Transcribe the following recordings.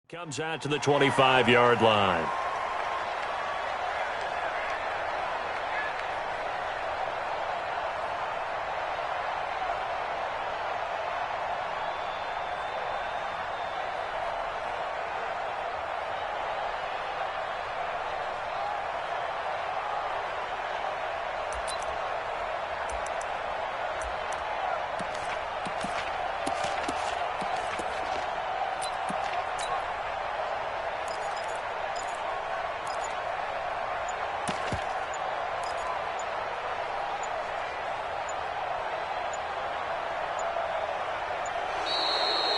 Comes out to the 25-yard line.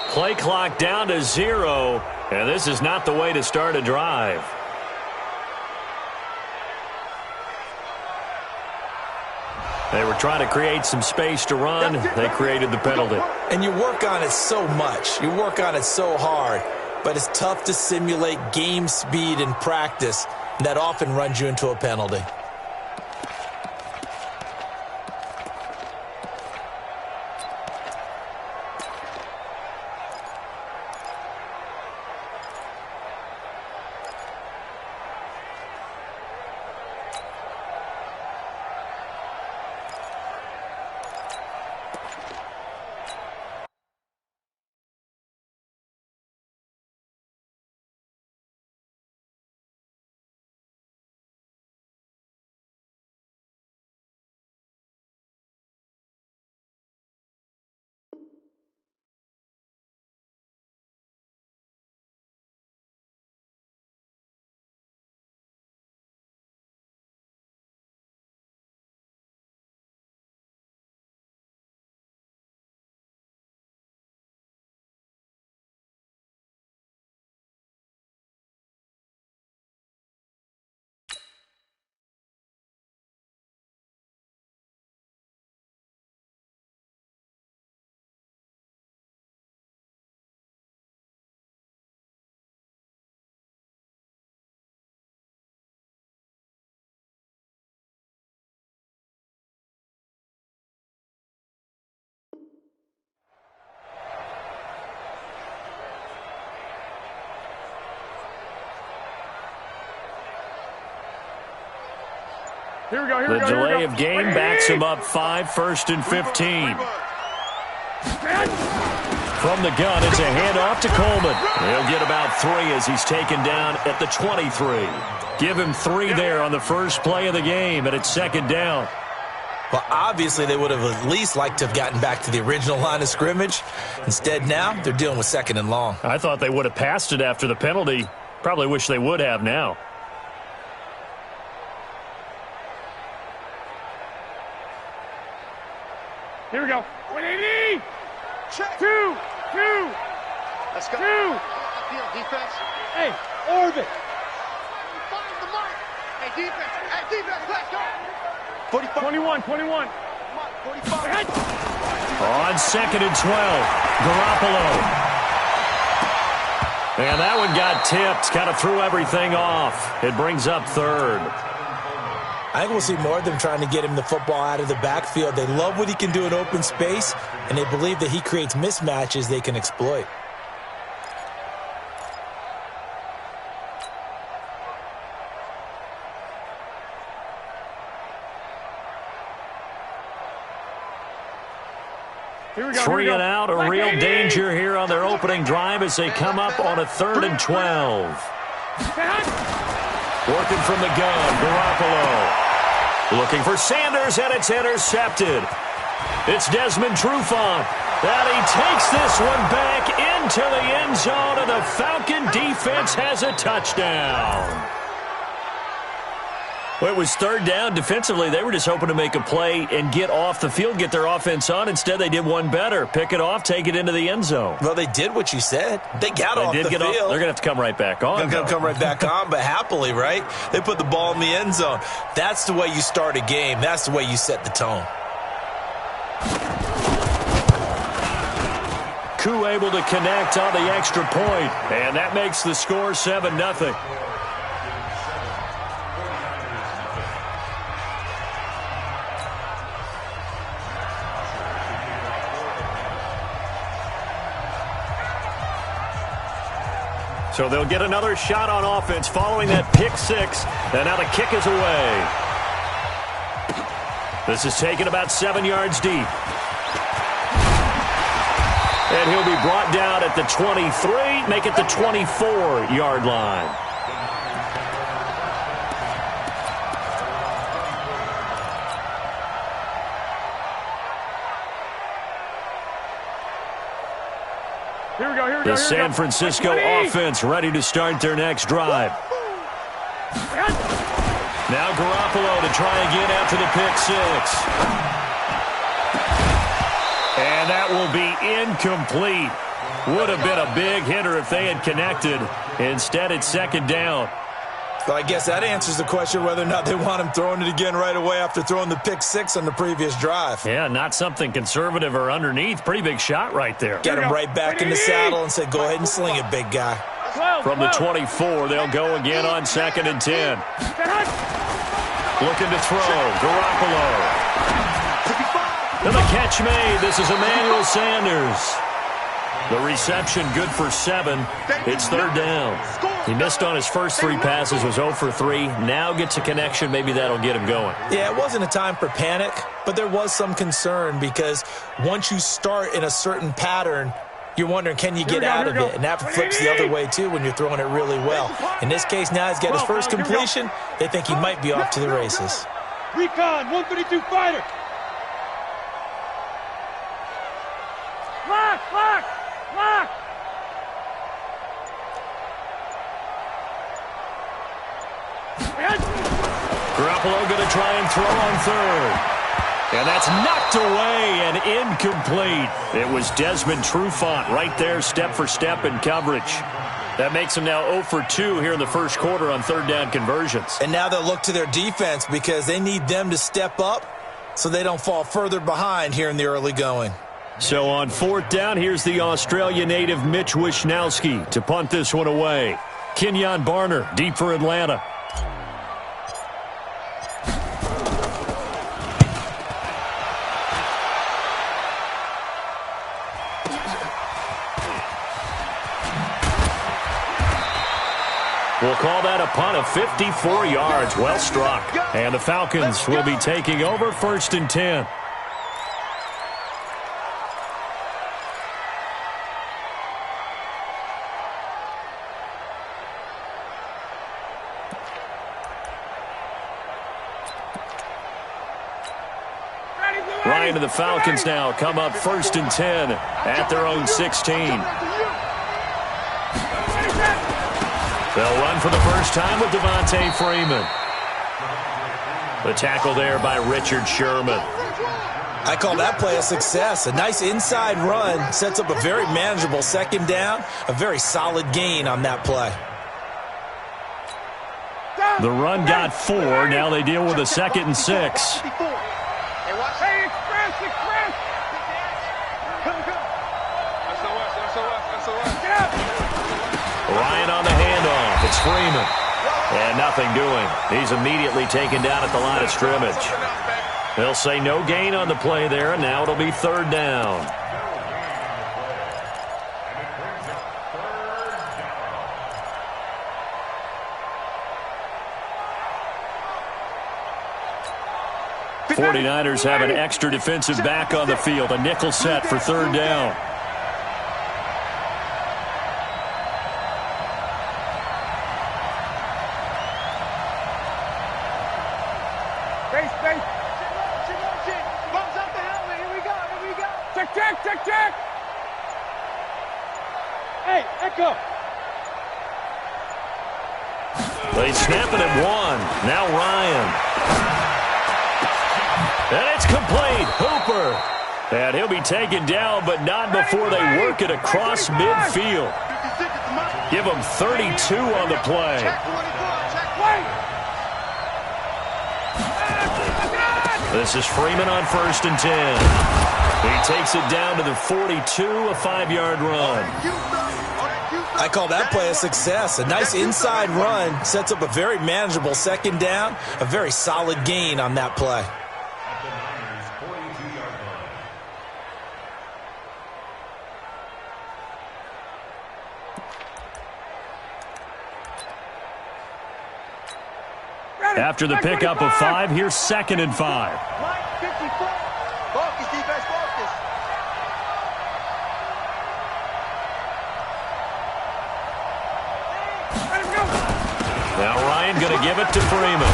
Play clock down to 0, and this is not the way to start a drive. They were trying to create some space to run. They created the penalty. And you work on it so much. You work on it so hard. But it's tough to simulate game speed in practice. And that often runs you into a penalty. The delay of game backs him up 5, 1st and 15. From the gun, it's a handoff to Coleman. He'll get about 3 as he's taken down at the 23. Give him 3 there on the first play of the game, and it's 2nd down. Well, obviously they would have at least liked to have gotten back to the original line of scrimmage. Instead now, they're dealing with 2nd and long. I thought they would have passed it after the penalty. Probably wish they would have now. Here we go. 180. Check. 2. Let's go. 2. Defense. Hey, orbit. Find the mark. Hey, defense. Hey, defense. Let's go. 45. 21. 45. On 2nd and 12, Garoppolo. And that one got tipped. Kind of threw everything off. It brings up 3rd. I think we'll see more of them trying to get him the football out of the backfield. They love what he can do in open space, and they believe that he creates mismatches they can exploit. Here we go. 3 and out, a real danger here on their opening drive as they come up on a 3rd and 12. Working from the gun, Garoppolo. Looking for Sanders, and it's intercepted. It's Desmond Trufant. And he takes this one back into the end zone, and the Falcon defense has a touchdown. Well, it was 3rd down. Defensively, they were just hoping to make a play and get off the field, get their offense on. Instead, they did one better. Pick it off, take it into the end zone. Well, they did what you said. They got off the field. They're going to have to come right back on. They're going to come right back on, but happily, right? They put the ball in the end zone. That's the way you start a game. That's the way you set the tone. Koo able to connect on the extra point, and that makes the score 7-0. So they'll get another shot on offense following that pick six. And now the kick is away. This is taken about 7 yards deep. And he'll be brought down at the 23, make it the 24-yard line. The San Francisco offense ready to start their next drive. Now Garoppolo to try again after the pick six. And that will be incomplete. Would have been a big hitter if they had connected. Instead, it's second down. So I guess that answers the question whether or not they want him throwing it again right away after throwing the pick six on the previous drive. Yeah, not something conservative or underneath. Pretty big shot right there. Get him right back in the saddle and say, go ahead and sling it, big guy. From the 24, they'll go again on 2nd and 10. Looking to throw. Garoppolo. And the catch made. This is Emmanuel Sanders. The reception good for 7. It's third down. He missed on his first 3 passes, was 0 for 3. Now gets a connection. Maybe that'll get him going. Yeah, it wasn't a time for panic, but there was some concern because once you start in a certain pattern, you're wondering, can you get out of it? And that flips the other way, too, when you're throwing it really well. In this case, now he's got his first completion. They think he might be off to the races. Recon, 132 fighter. Lock, lock, lock. Garoppolo going to try and throw on third. And that's knocked away and incomplete. It was Desmond Trufant right there, step for step in coverage. That makes him now 0 for 2 here in the first quarter on third down conversions. And now they'll look to their defense because they need them to step up so they don't fall further behind here in the early going. So on fourth down, here's the Australia native Mitch Wishnowski to punt this one away. Kenyon Barner, deep for Atlanta. We'll call that a punt of 54 yards. Well struck. And the Falcons will be taking over 1st and 10. Ryan and the Falcons now come up 1st and 10 at their own 16. They'll run for the first time with Devontae Freeman. The tackle there by Richard Sherman. I call that play a success. A nice inside run sets up a very manageable second down. A very solid gain on that play. The run got 4. Now they deal with a 2nd and 6. Hey, express, express. Ryan on the handoff. It's Freeman. And nothing doing. He's immediately taken down at the line of scrimmage. They'll say no gain on the play there, and now it'll be third down. The 49ers have an extra defensive back on the field. A nickel set for third down. Check. Hey, Echo. They snap it at 1. Now Ryan. And it's complete. Hooper. And he'll be taken down, but not before they work it across midfield. Give him 32 on the play. This is Freeman on 1st and 10. He takes it down to the 42, a 5-yard run. I call that play a success. A nice inside run sets up a very manageable second down. A very solid gain on that play. After the pickup of 5, here's 2nd and 5. Mike, 54. Focus, defense, focus. Now Ryan going to give it to Freeman.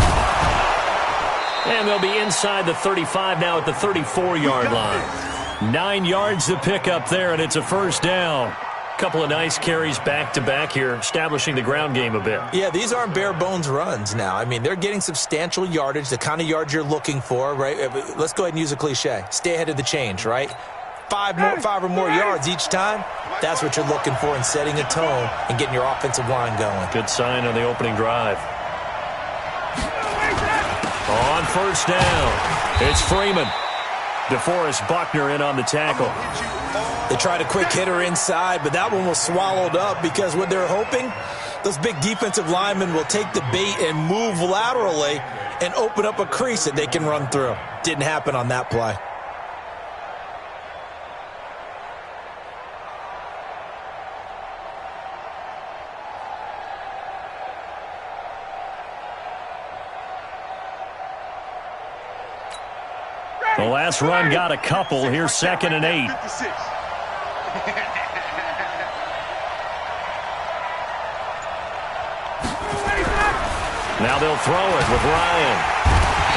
And they'll be inside the 35 now at the 34-yard line. 9 yards to pick up there, and it's a first down. Couple of nice carries back-to-back here, establishing the ground game a bit. Yeah, these aren't bare-bones runs now. I mean, they're getting substantial yardage, the kind of yards you're looking for, right? Let's go ahead and use a cliche. Stay ahead of the change, right? 5 or more yards each time, that's what you're looking for in setting a tone and getting your offensive line going. Good sign on the opening drive. On first down, it's Freeman. DeForest Buckner in on the tackle. They tried a quick hitter inside, but that one was swallowed up because what they're hoping, those big defensive linemen will take the bait and move laterally and open up a crease that they can run through. Didn't happen on that play. The last run got a couple. Here's 2nd and 8. Now they'll throw it with Ryan.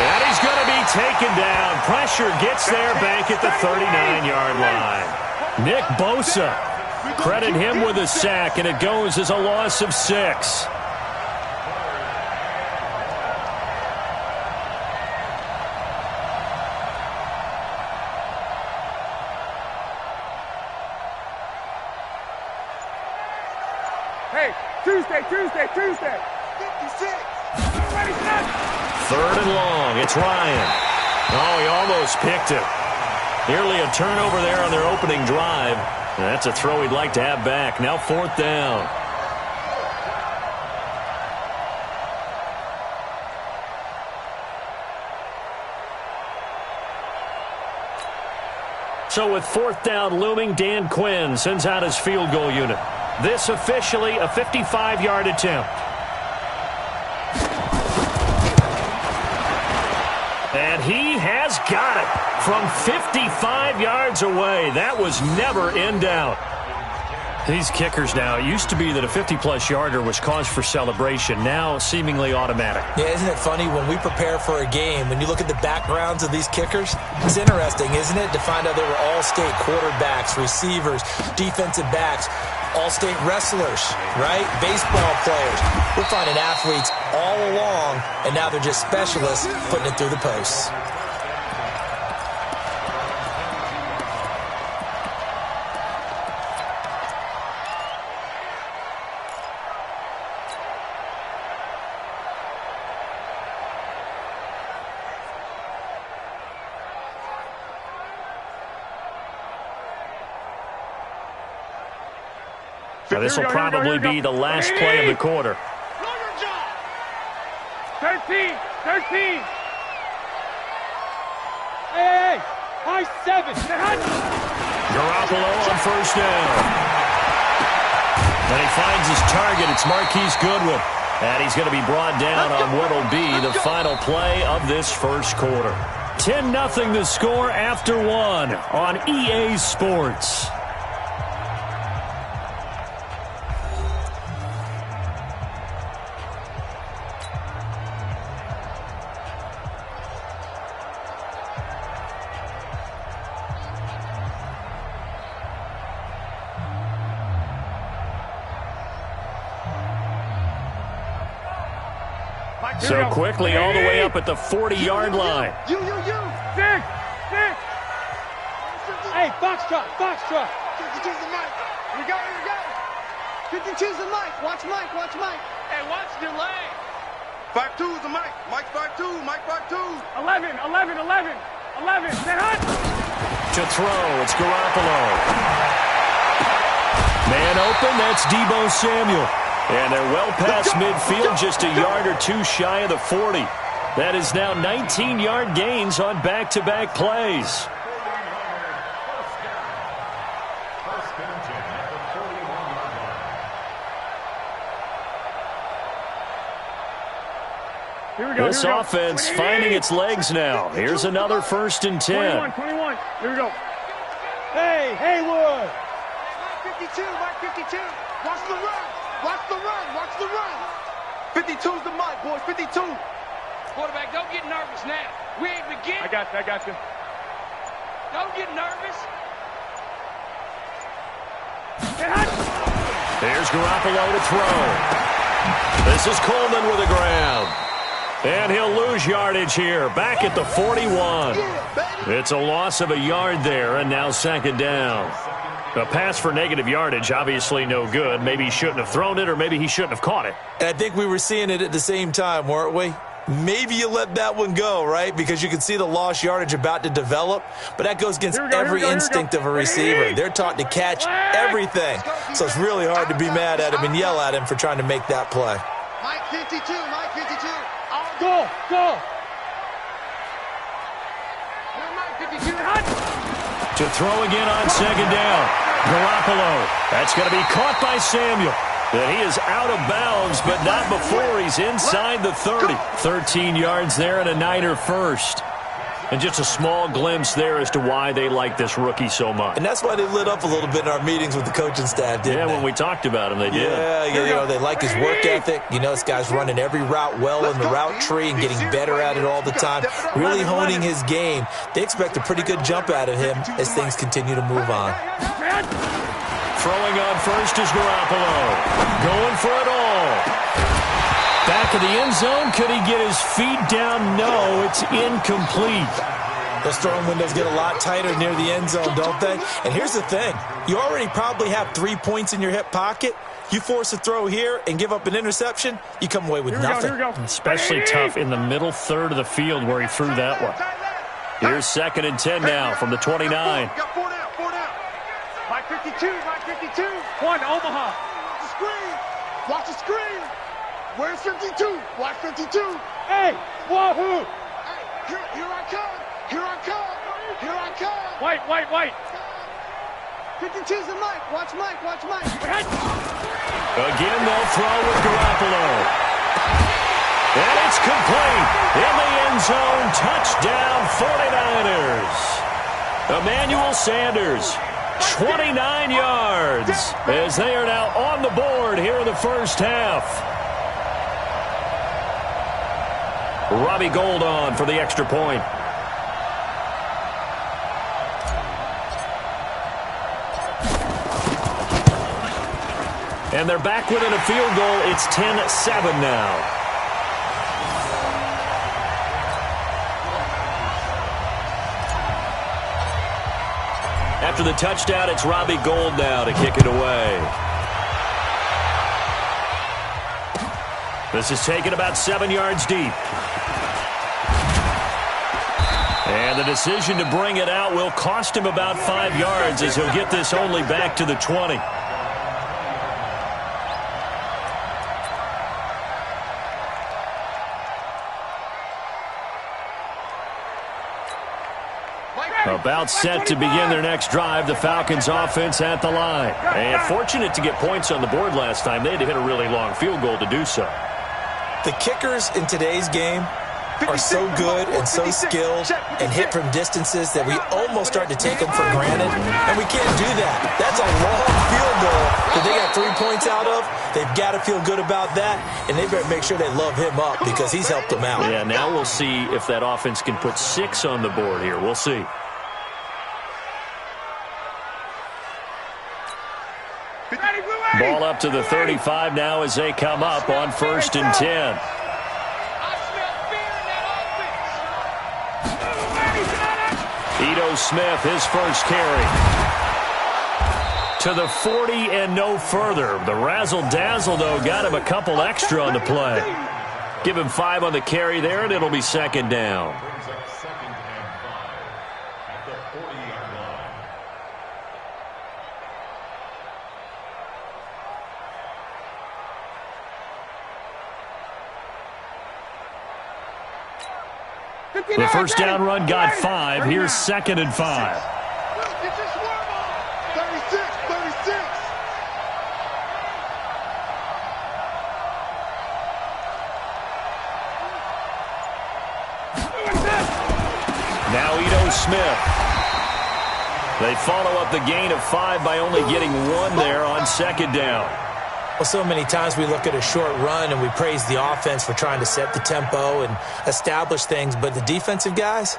And he's going to be taken down. Pressure gets there back at the 39-yard line. Nick Bosa, credit him with a sack, and it goes as a loss of 6. Hey, Tuesday. 56. 3rd and long. It's Ryan. Oh, he almost picked it. Nearly a turnover there on their opening drive. And that's a throw he'd like to have back. Now 4th down. So with 4th down looming, Dan Quinn sends out his field goal unit. This officially a 55-yard attempt. And he has got it from 55 yards away. That was never in doubt. These kickers now, it used to be that a 50-plus yarder was cause for celebration. Now seemingly automatic. Yeah, isn't it funny when we prepare for a game, when you look at the backgrounds of these kickers, it's interesting, isn't it, to find out they were all-state quarterbacks, receivers, defensive backs, all-state wrestlers, right? Baseball players. We're finding athletes all along, and now they're just specialists putting it through the posts. Now, this will probably be the last play of the quarter. 13. Hey, high 7. Garoppolo on first down. And he finds his target. It's Marquise Goodwin. And he's going to be brought down on what will be the final play of this first quarter. 10-0 the score after 1 on EA Sports. So quickly all the way up at the 40-yard line. You. 6. Hey, box truck. 52's the mic. Here we go. 52's the mic. Watch Mike. Hey, watch delay. 52's the mic. Mike 52. 11. Then hunt. To throw, it's Garoppolo. Man open, that's Deebo Samuel. And they're well past midfield, just a yard or two shy of the 40. That is now 19-yard gains on back-to-back plays. This offense finding its legs now. Here's another 1st and 10. 21. Here we go. Hey, Haywood. Mike 52, Mike 52. Watch the run. Watch the run. Watch the run. 52's the mic, boys. 52. Quarterback, don't get nervous now. We ain't beginning. I got you. Don't get nervous. Here's Garoppolo to throw. This is Coleman with the ground. And he'll lose yardage here, back at the 41. It's a loss of a yard there, and now 2nd down. A pass for negative yardage, obviously no good. Maybe he shouldn't have thrown it, or maybe he shouldn't have caught it. And I think we were seeing it at the same time, weren't we? Maybe you let that one go, right? Because you can see the lost yardage about to develop. But that goes against every instinct of a receiver. They're taught to catch everything. So it's really hard to be mad at him and yell at him for trying to make that play. Mike 52, Mike 52. Go. Mike 52. To throw again on 2nd down. Garoppolo. That's going to be caught by Samuel. And he is out of bounds, but not before he's inside the 30. 13 yards there and a Niner first. And just a small glimpse there as to why they like this rookie so much. And that's why they lit up a little bit in our meetings with the coaching staff, didn't they? Yeah, when we talked about him, they did. Yeah, they like his work ethic. This guy's running every route well in the route tree and getting better at it all the time, really honing his game. They expect a pretty good jump out of him as things continue to move on. Throwing on first is Garoppolo. Going for it all. Back of the end zone. Could he get his feet down? No, it's incomplete. Those throwing windows get a lot tighter near the end zone, don't they? And here's the thing. You already probably have 3 points in your hip pocket. You force a throw here and give up an interception, you come away with nothing. Especially tough in the middle third of the field where he threw that one. Here's 2nd and 10 now from the 29. Got 4 down. Mike 52, Mike 52. One, Omaha. The screen. Watch the screen. Where's 52? Watch 52. Hey, wahoo. Hey, here I come. Here I come. White. 52's the Mike. Watch Mike. Again, they'll throw with Garoppolo. And it's complete. In the end zone, touchdown 49ers. Emmanuel Sanders, 29 yards, as they are now on the board here in the first half. Robbie Gould on for the extra point. And they're back within a field goal. It's 10-7 now. After the touchdown, it's Robbie Gould now to kick it away. This is taken about 7 yards deep. And the decision to bring it out will cost him about 5 yards as he'll get this only back to the 20. About set to begin their next drive, the Falcons offense at the line. And fortunate to get points on the board last time. They had to hit a really long field goal to do so. The kickers in today's game are so good and so skilled and hit from distances that we almost start to take them for granted. And we can't do that. That's a long field goal that they got 3 points out of. They've got to feel good about that, and they better make sure they love him up because he's helped them out. Yeah, now we'll see if that offense can put 6 on the board here. We'll see. Ball up to the 35 now as they come up on 1st and 10. Ito Smith, his first carry. To the 40 and no further. The razzle-dazzle, though, got him a couple extra on the play. Give him 5 on the carry there, and it'll be 2nd down. The first down run got 5. Here's 2nd and 5. Get your swerve on. 36. Now Ito Smith. They follow up the gain of 5 by only getting 1 there on second down. Well, so many times we look at a short run and we praise the offense for trying to set the tempo and establish things, but the defensive guys,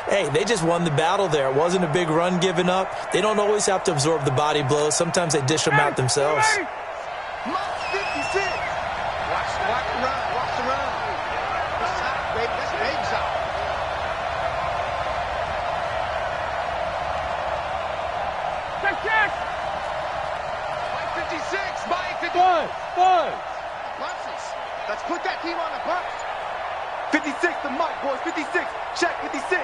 hey, they just won the battle there. It wasn't a big run given up. They don't always have to absorb the body blows. Sometimes they dish them out themselves. 56. Watch the run. Watch the run. That's top, baby. That's big shot. Check. Mike 56. Mike 56. Bunches. Let's put that team on the bunch. 56 to Mike, boys. 56. Check 56.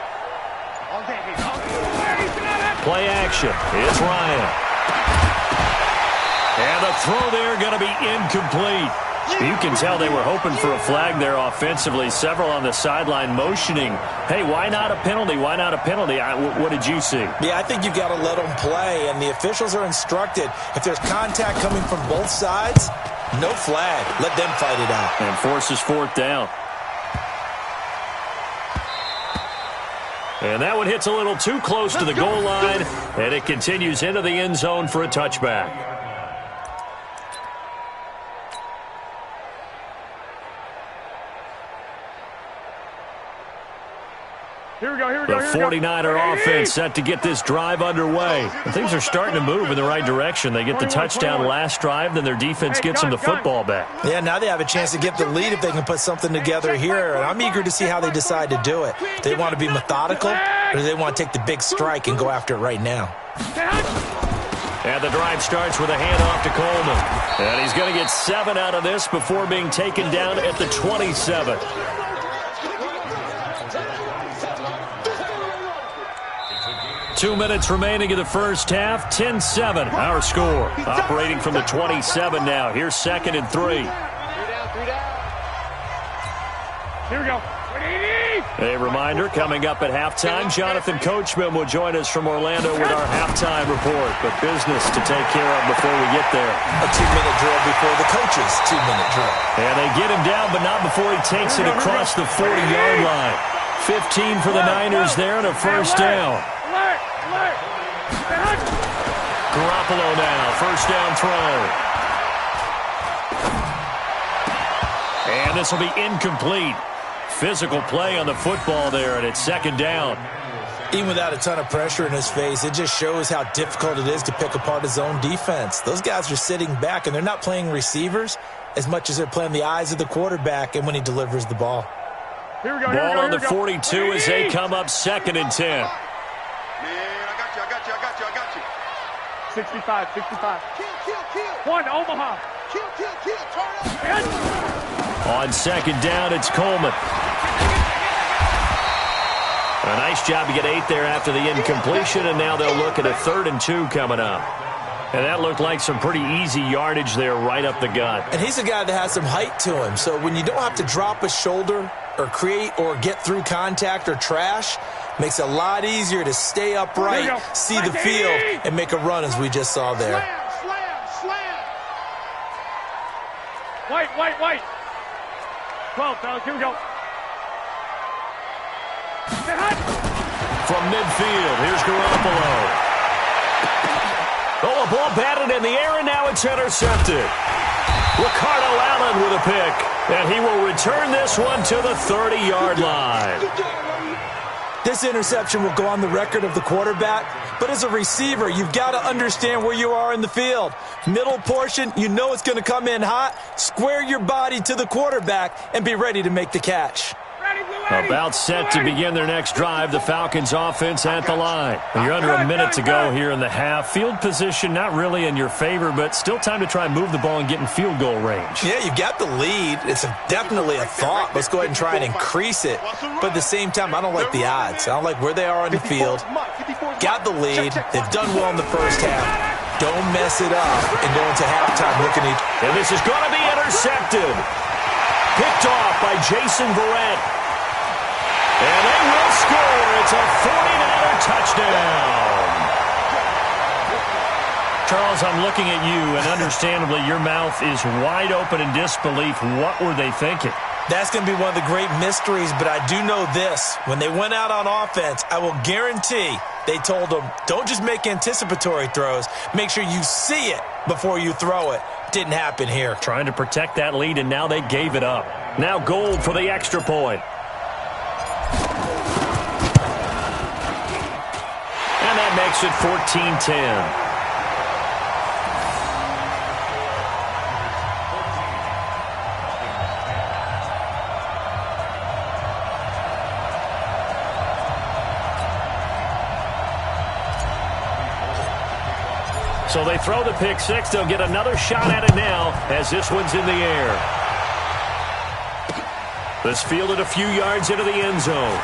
All day, baby. All day. Play action. It's Ryan. And the throw there going to be incomplete. You can tell they were hoping for a flag there offensively. Several on the sideline motioning, hey, why not a penalty? Why not a penalty? What did you see? Yeah, I think you got to let them play, and the officials are instructed. If there's contact coming from both sides, no flag. Let them fight it out. And forces 4th down. And that one hits a little too close to the goal line, and it continues into the end zone for a touchback. Here we go. The 49er offense set to get this drive underway. And things are starting to move in the right direction. They get the touchdown last drive, then their defense gets them the football back. Yeah, now they have a chance to get the lead if they can put something together here. And I'm eager to see how they decide to do it. Do they want to be methodical, or do they want to take the big strike and go after it right now? And the drive starts with a handoff to Coleman. And he's going to get 7 out of this before being taken down at the 27. Two minutes remaining in the first half. 10-7, our score. Operating from the 27 now. Here's 2nd and 3. Here we go. A reminder, coming up at halftime, Jonathan Coachman will join us from Orlando with our halftime report. But business to take care of before we get there. A 2-minute drill before the coach's 2-minute drill. And they get him down, but not before he takes it across the 40-yard line. 15 for the Niners there and a first down. Garoppolo now, first down throw. And this will be incomplete. Physical play on the football there, and it's 2nd down. Even without a ton of pressure in his face, it just shows how difficult it is to pick apart his own defense. Those guys are sitting back, and they're not playing receivers as much as they're playing the eyes of the quarterback and when he delivers the ball. Here we go. Ball on the 42 as they come up 2nd and 10. Man, I got you. 65. Kill. One, Omaha. Kill. Turn up. On 2nd down, it's Coleman. A nice job to get 8 there after the incompletion, and now they'll look at a 3rd and 2 coming up. And that looked like some pretty easy yardage there right up the gut. And he's a guy that has some height to him, so when you don't have to drop a shoulder or create or get through contact or trash, makes it a lot easier to stay upright, see the field, and make a run as we just saw there. Slam. White. 12, fellas, here we go. From midfield, here's Garoppolo. Oh, a ball batted in the air, and now it's intercepted. Ricardo Allen with a pick, and he will return this one to the 30-yard line. This interception will go on the record of the quarterback, but as a receiver, you've got to understand where you are in the field. Middle portion, you know it's going to come in hot. Square your body to the quarterback and be ready to make the catch. About set to begin their next drive, the Falcons offense at the line. You're under a minute to go here in the half. Field position not really in your favor, but still time to try and move the ball and get in field goal range. Yeah, you've got the lead. It's definitely a thought. Let's go ahead and try and increase it. But at the same time, I don't like the odds. I don't like where they are on the field. Got the lead. They've done well in the first half. Don't mess it up and go into halftime looking at. And this is going to be intercepted. Picked off by Jason Verrett. And they will score. It's a 49er touchdown. Charles, I'm looking at you, and understandably, your mouth is wide open in disbelief. What were they thinking? That's going to be one of the great mysteries, but I do know this. When they went out on offense, I will guarantee they told them, don't just make anticipatory throws. Make sure you see it before you throw it. Didn't happen here. Trying to protect that lead, and now they gave it up. Now Gold for the extra point. And that makes it 14-10. So they throw the pick six. They'll get another shot at it now as this one's in the air. This fielded a few yards into the end zone.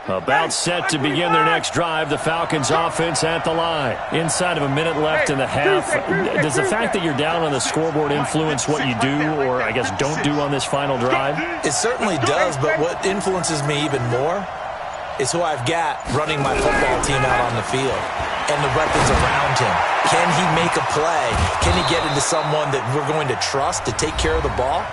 About set to begin their next drive. The Falcons offense at the line. Inside of a minute left in the half. Does the fact that you're down on the scoreboard influence what you do, or I guess don't do on this final drive? It certainly does, but what influences me even more is who I've got running my football team out on the field and the weapons around him. Can he make a play? Can he get into someone that we're going to trust to take care of the ball?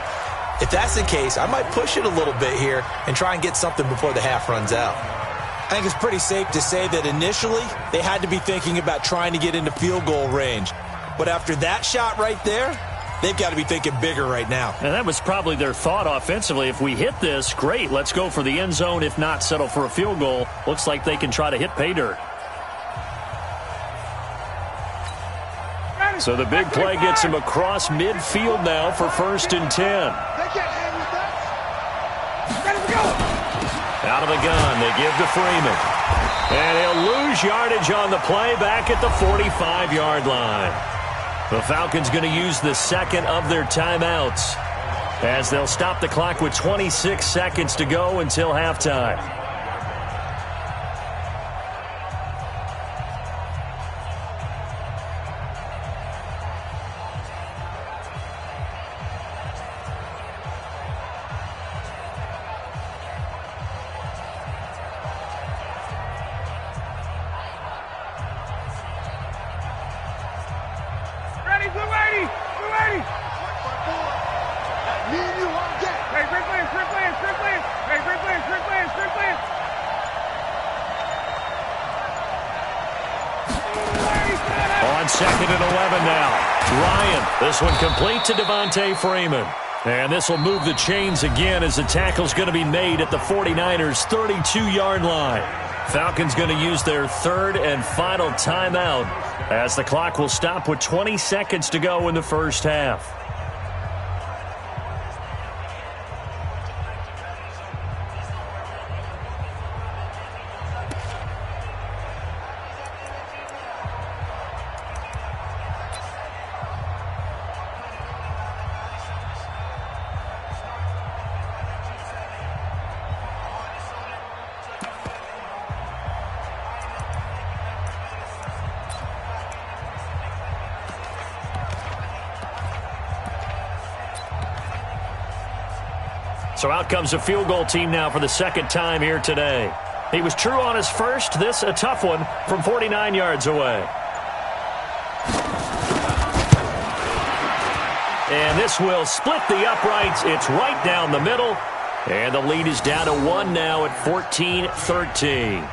If that's the case, I might push it a little bit here and try and get something before the half runs out. I think it's pretty safe to say that initially they had to be thinking about trying to get into field goal range. But after that shot right there, they've got to be thinking bigger right now. And that was probably their thought offensively. If we hit this, great, let's go for the end zone. If not, settle for a field goal. Looks like they can try to hit pay dirt. So the big play gets him across midfield now for 1st and 10. Out of the gun, they give to Freeman. And he'll lose yardage on the play back at the 45-yard line. The Falcons going to use the second of their timeouts as they'll stop the clock with 26 seconds to go until halftime. On 2nd and 11 now. Ryan, this one complete to Devontae Freeman. And this will move the chains again as the tackle's going to be made at the 49ers' 32-yard line. Falcons going to use their third and final timeout as the clock will stop with 20 seconds to go in the first half. So out comes a field goal team now for the second time here today. He was true on his first. This a tough one from 49 yards away. And this will split the uprights. It's right down the middle. And the lead is down to 1 now at 14-13.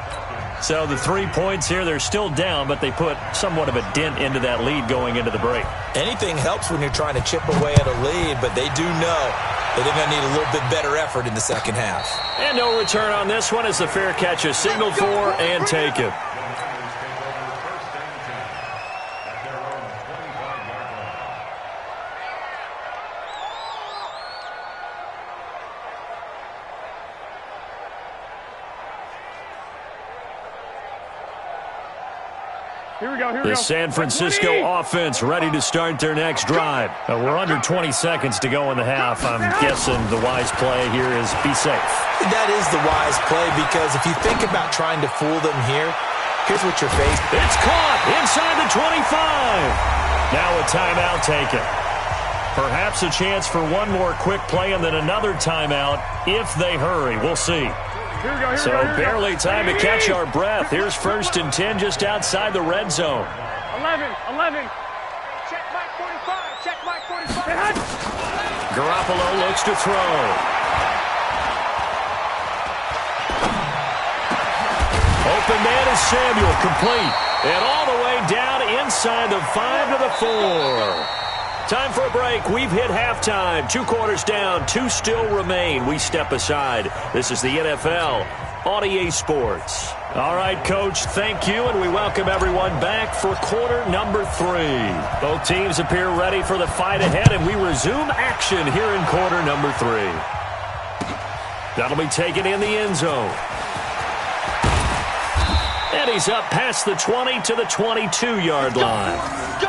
So the 3 points here, they're still down, but they put somewhat of a dent into that lead going into the break. Anything helps when you're trying to chip away at a lead, but they do know that they're going to need a little bit better effort in the second half. And no return on this one as the fair catch is signaled for and taken. Here we go. The San Francisco offense ready to start their next drive. We're under 20 seconds to go in the half. I'm guessing the wise play here is be safe. That is the wise play because if you think about trying to fool them here, here's what you're facing. It's caught inside the 25. Now a timeout taken. Perhaps a chance for one more quick play and then another timeout if they hurry. We'll see. So barely time to catch our breath. Here's 1st and 10 just outside the red zone. 11. Check Mike 45. Check Mike 45. Garoppolo looks to throw. Open man is Samuel, complete. And all the way down inside the 5 to the 4. Time for a break. We've hit halftime. 2 quarters down. 2 still remain. We step aside. This is the NFL on EA Sports. All right, Coach, thank you, and we welcome everyone back for quarter number 3. Both teams appear ready for the fight ahead, and we resume action here in quarter number 3. That'll be taken in the end zone. And he's up past the 20 to the 22-yard line. Go!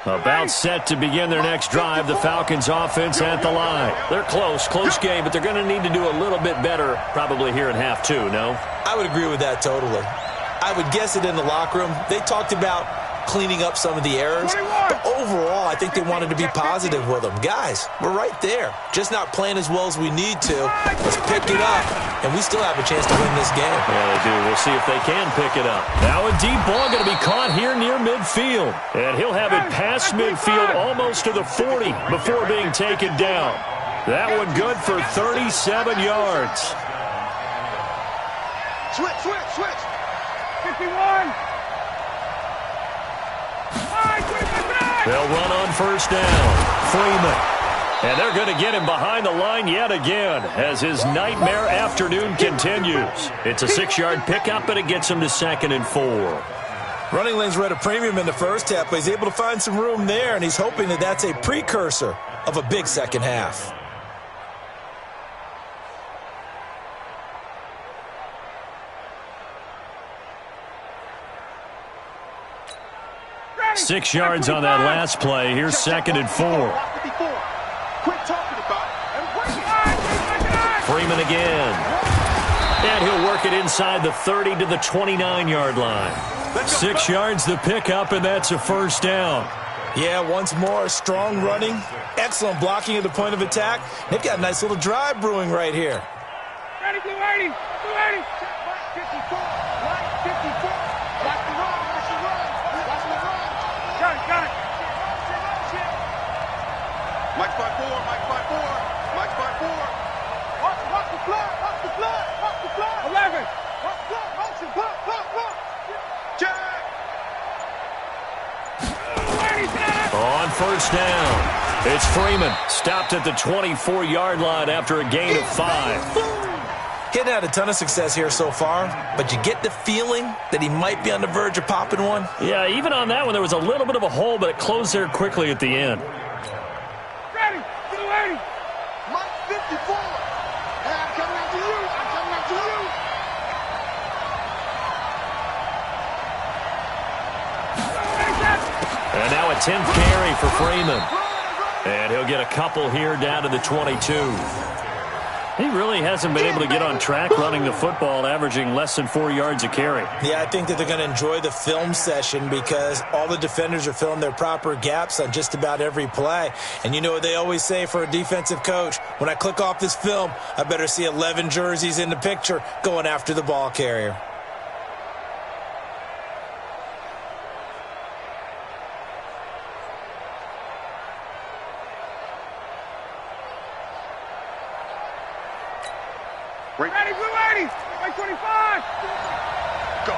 About set to begin their next drive, the Falcons offense at the line. They're close game, but they're going to need to do a little bit better probably here in half 2, no? I would agree with that totally. I would guess it in the locker room. They talked about cleaning up some of the errors, but overall, I think they wanted to be positive with them. Guys, we're right there. Just not playing as well as we need to. Let's pick it up, and we still have a chance to win this game. Yeah, they do. We'll see if they can pick it up. Now a deep ball going to be caught here near midfield, and he'll have it past midfield almost to the 40 before being taken down. That one good for 37 yards. Switch. 51. They'll run on first down. Freeman. And they're going to get him behind the line yet again as his nightmare afternoon continues. It's a 6-yard pickup, and it gets him to 2nd and 4. Running lanes were at a premium in the first half, but he's able to find some room there, and he's hoping that that's a precursor of a big second half. Ready. 6 yards on that last play. Here's 2nd and 4. Quit talking about it. Freeman again. And he'll work it inside the 30 to the 29-yard line. 6 yards the pickup, and that's a first down. Yeah, once more, strong running, excellent blocking at the point of attack. They've got a nice little drive brewing right here. Ready, blue 80. Blue 80. 54. Right, 54. Watch the run. Got it. Mike 5-4. Watch the flood. 11. Motion. Block. Check. On first down, it's Freeman. Stopped at the 24-yard line after a gain of 5. Getting had a ton of success here so far, but you get the feeling that he might be on the verge of popping one. Yeah, even on that one, there was a little bit of a hole, but it closed there quickly at the end. Ready, blue 80. Mike 54. And I'm coming after you. And now a 10th carry for Freeman. And he'll get a couple here down to the 22. He really hasn't been able to get on track running the football, averaging less than 4 yards a carry. Yeah, I think that they're going to enjoy the film session because all the defenders are filling their proper gaps on just about every play. And you know what they always say for a defensive coach? When I click off this film, I better see 11 jerseys in the picture going after the ball carrier. Ready, blue 80. Like 25. Go.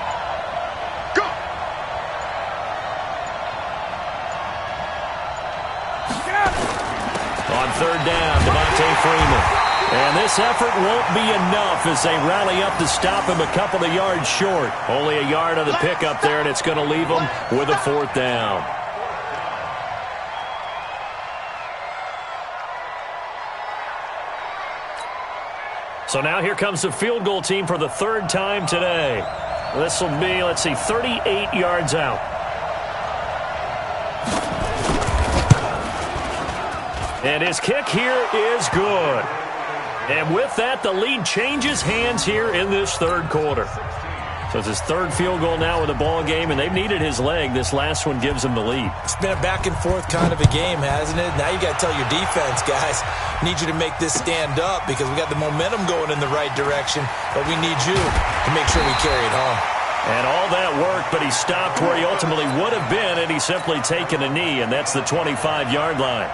On third down, Devontae Freeman. And this effort won't be enough as they rally up to stop him a couple of yards short. Only a yard on the pickup there, and it's going to leave them with a fourth down. So now here comes the field goal team for the third time today. This will be, 38 yards out. And his kick here is good. And with that, the lead changes hands here in this third quarter. So it's his third field goal now in the ball game, and they've needed his leg. This last one gives them the lead. It's been a back-and-forth kind of a game, hasn't it? Now you got to tell your defense, guys, need you to make this stand up because we got the momentum going in the right direction, but we need you to make sure we carry it home. And all that worked, but he stopped where he ultimately would have been, and he's simply taken a knee, and that's the 25-yard line.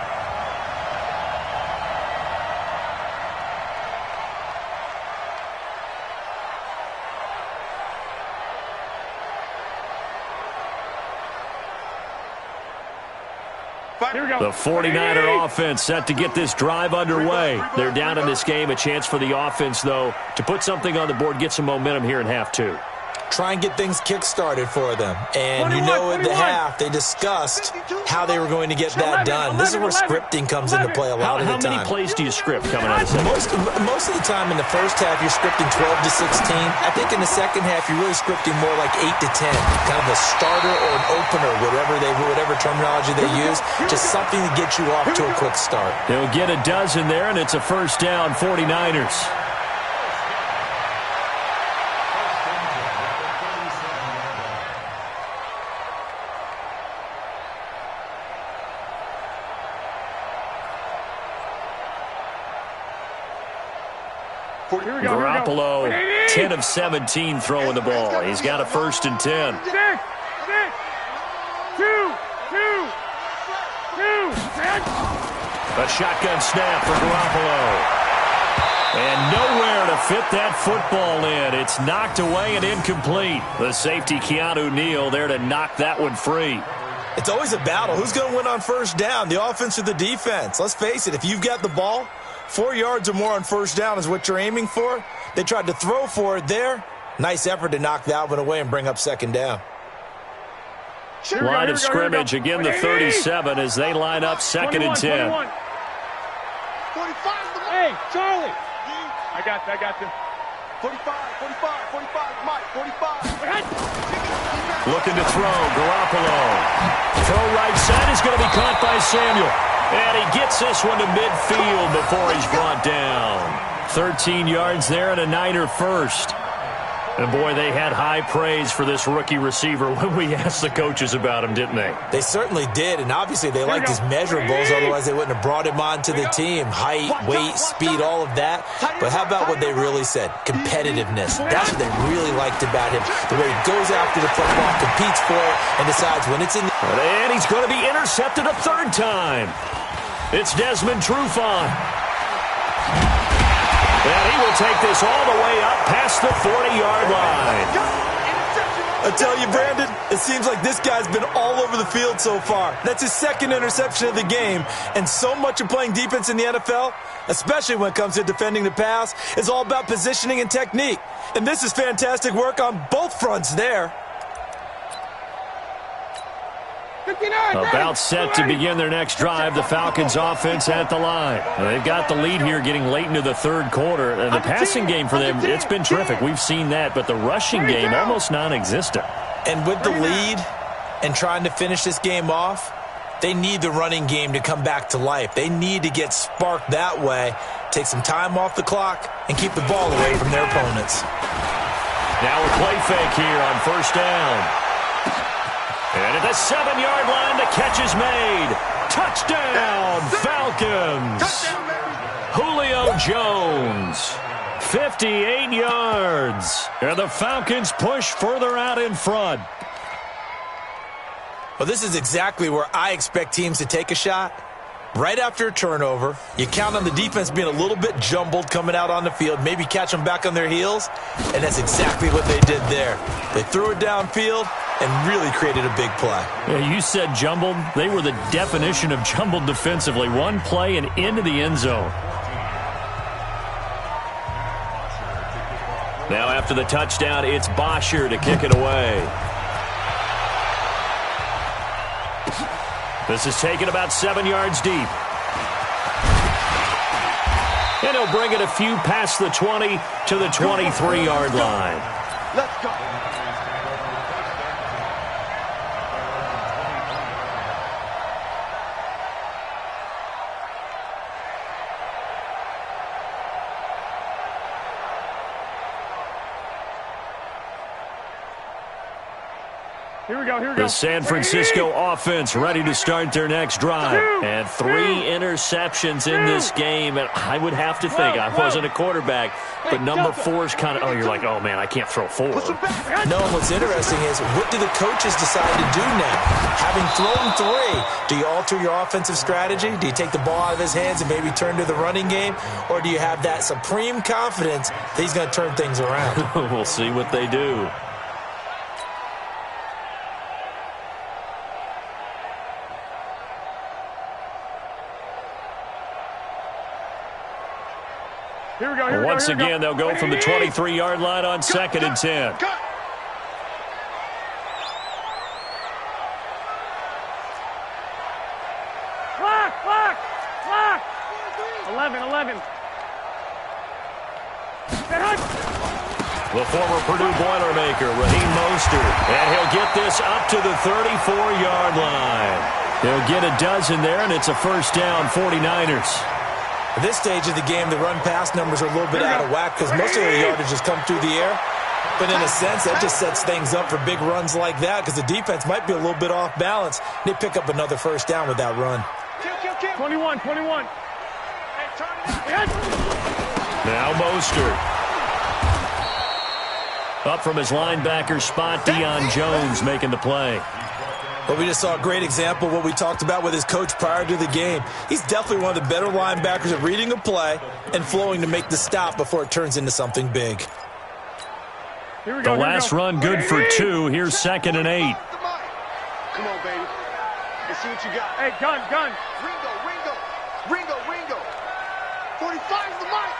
The 49er offense set to get this drive underway. They're down in this game. A chance for the offense, though, to put something on the board, get some momentum here in half two. Try and get things kick-started for them. And 21, at the half, they discussed how they were going to get that done. This is where scripting comes into play a lot of the time. How many plays do you script coming out of the second? Most of the time in the first half, you're scripting 12 to 16. I think in the second half, you're really scripting more like 8 to 10. Kind of a starter or an opener, whatever terminology they use. Just something to get you off to a quick start. They'll get a dozen there, and it's a first down, 49ers. Garoppolo, 10 of 17 throwing the ball. He's got a 1st and 10. A shotgun snap for Garoppolo. And nowhere to fit that football in. It's knocked away and incomplete. The safety, Keanu Neal, there to knock that one free. It's always a battle. Who's going to win on first down, the offense or the defense? Let's face it, if you've got the ball, 4 yards or more on first down is what you're aiming for. They tried to throw for it there. Nice effort to knock that one away and bring up second down. Line of scrimmage, again the 37 as they line up 2nd and 10. 45. Hey, Charlie. I got you. 45, Mike, 45. Looking to throw, Garoppolo. Throw right side is going to be caught by Samuel. And he gets this one to midfield before he's brought down. 13 yards there and a Niner first. And, boy, they had high praise for this rookie receiver when we asked the coaches about him, didn't they? They certainly did, and obviously they liked his measurables, otherwise they wouldn't have brought him onto the team. Height, weight, speed, all of that. But how about what they really said? Competitiveness. That's what they really liked about him. The way he goes after the football, competes for it, and decides when it's in the... And he's going to be intercepted a 3rd time. It's Desmond Trufant. And he will take this all the way up past the 40-yard line. I tell you, Brandon, it seems like this guy's been all over the field so far. That's his 2nd interception of the game. And so much of playing defense in the NFL, especially when it comes to defending the pass, is all about positioning and technique. And this is fantastic work on both fronts there. About set to begin their next drive, the Falcons offense at the line. They've got the lead here getting late into the 3rd quarter. And the passing game for them, it's been terrific. We've seen that, but the rushing game almost non-existent. And with the lead and trying to finish this game off, they need the running game to come back to life. They need to get sparked that way, take some time off the clock, and keep the ball away from their opponents. Now a play fake here on 1st down. And at the 7-yard line, the catch is made. Touchdown, Falcons. Julio Jones, 58 yards. And the Falcons push further out in front. Well, this is exactly where I expect teams to take a shot. Right after a turnover, you count on the defense being a little bit jumbled coming out on the field, maybe catch them back on their heels, and that's exactly what they did there. They threw it downfield, and really created a big play. Yeah, you said jumbled. They were the definition of jumbled defensively. One play and into the end zone. Now after the touchdown, it's Bosher to kick it away. This is taken about 7 yards deep. And he'll bring it a few past the 20 to the 23-yard line. Let's go. Here we go. The San Francisco offense ready to start their next drive. And 3 interceptions in this game. And I would have to think, I wasn't a quarterback, but number 4 is kind of, you're like, oh, man, I can't throw 4. No, and what's interesting is, what do the coaches decide to do now? Having thrown 3, do you alter your offensive strategy? Do you take the ball out of his hands and maybe turn to the running game? Or do you have that supreme confidence that he's going to turn things around? We'll see what they do. Once again, they'll go from the 23-yard line on 2nd and 10. Clock! 11. The former Purdue Boilermaker, Raheem Mostert, and he'll get this up to the 34-yard line. He'll get a dozen there, and it's a first down, 49ers. At this stage of the game, the run-pass numbers are a little bit out of whack because most of their yardage has come through the air. But in a sense, that just sets things up for big runs like that because the defense might be a little bit off balance. They pick up another first down with that run. 21. Now Mostert. Up from his linebacker spot, Deion Jones making the play. But we just saw a great example of what we talked about with his coach prior to the game. He's definitely one of the better linebackers at reading a play and flowing to make the stop before it turns into something big. The last run good for 2. Here's 2nd and 8. Come on, baby. Let's see what you got. Hey, gun. Ringo. 45's the mic.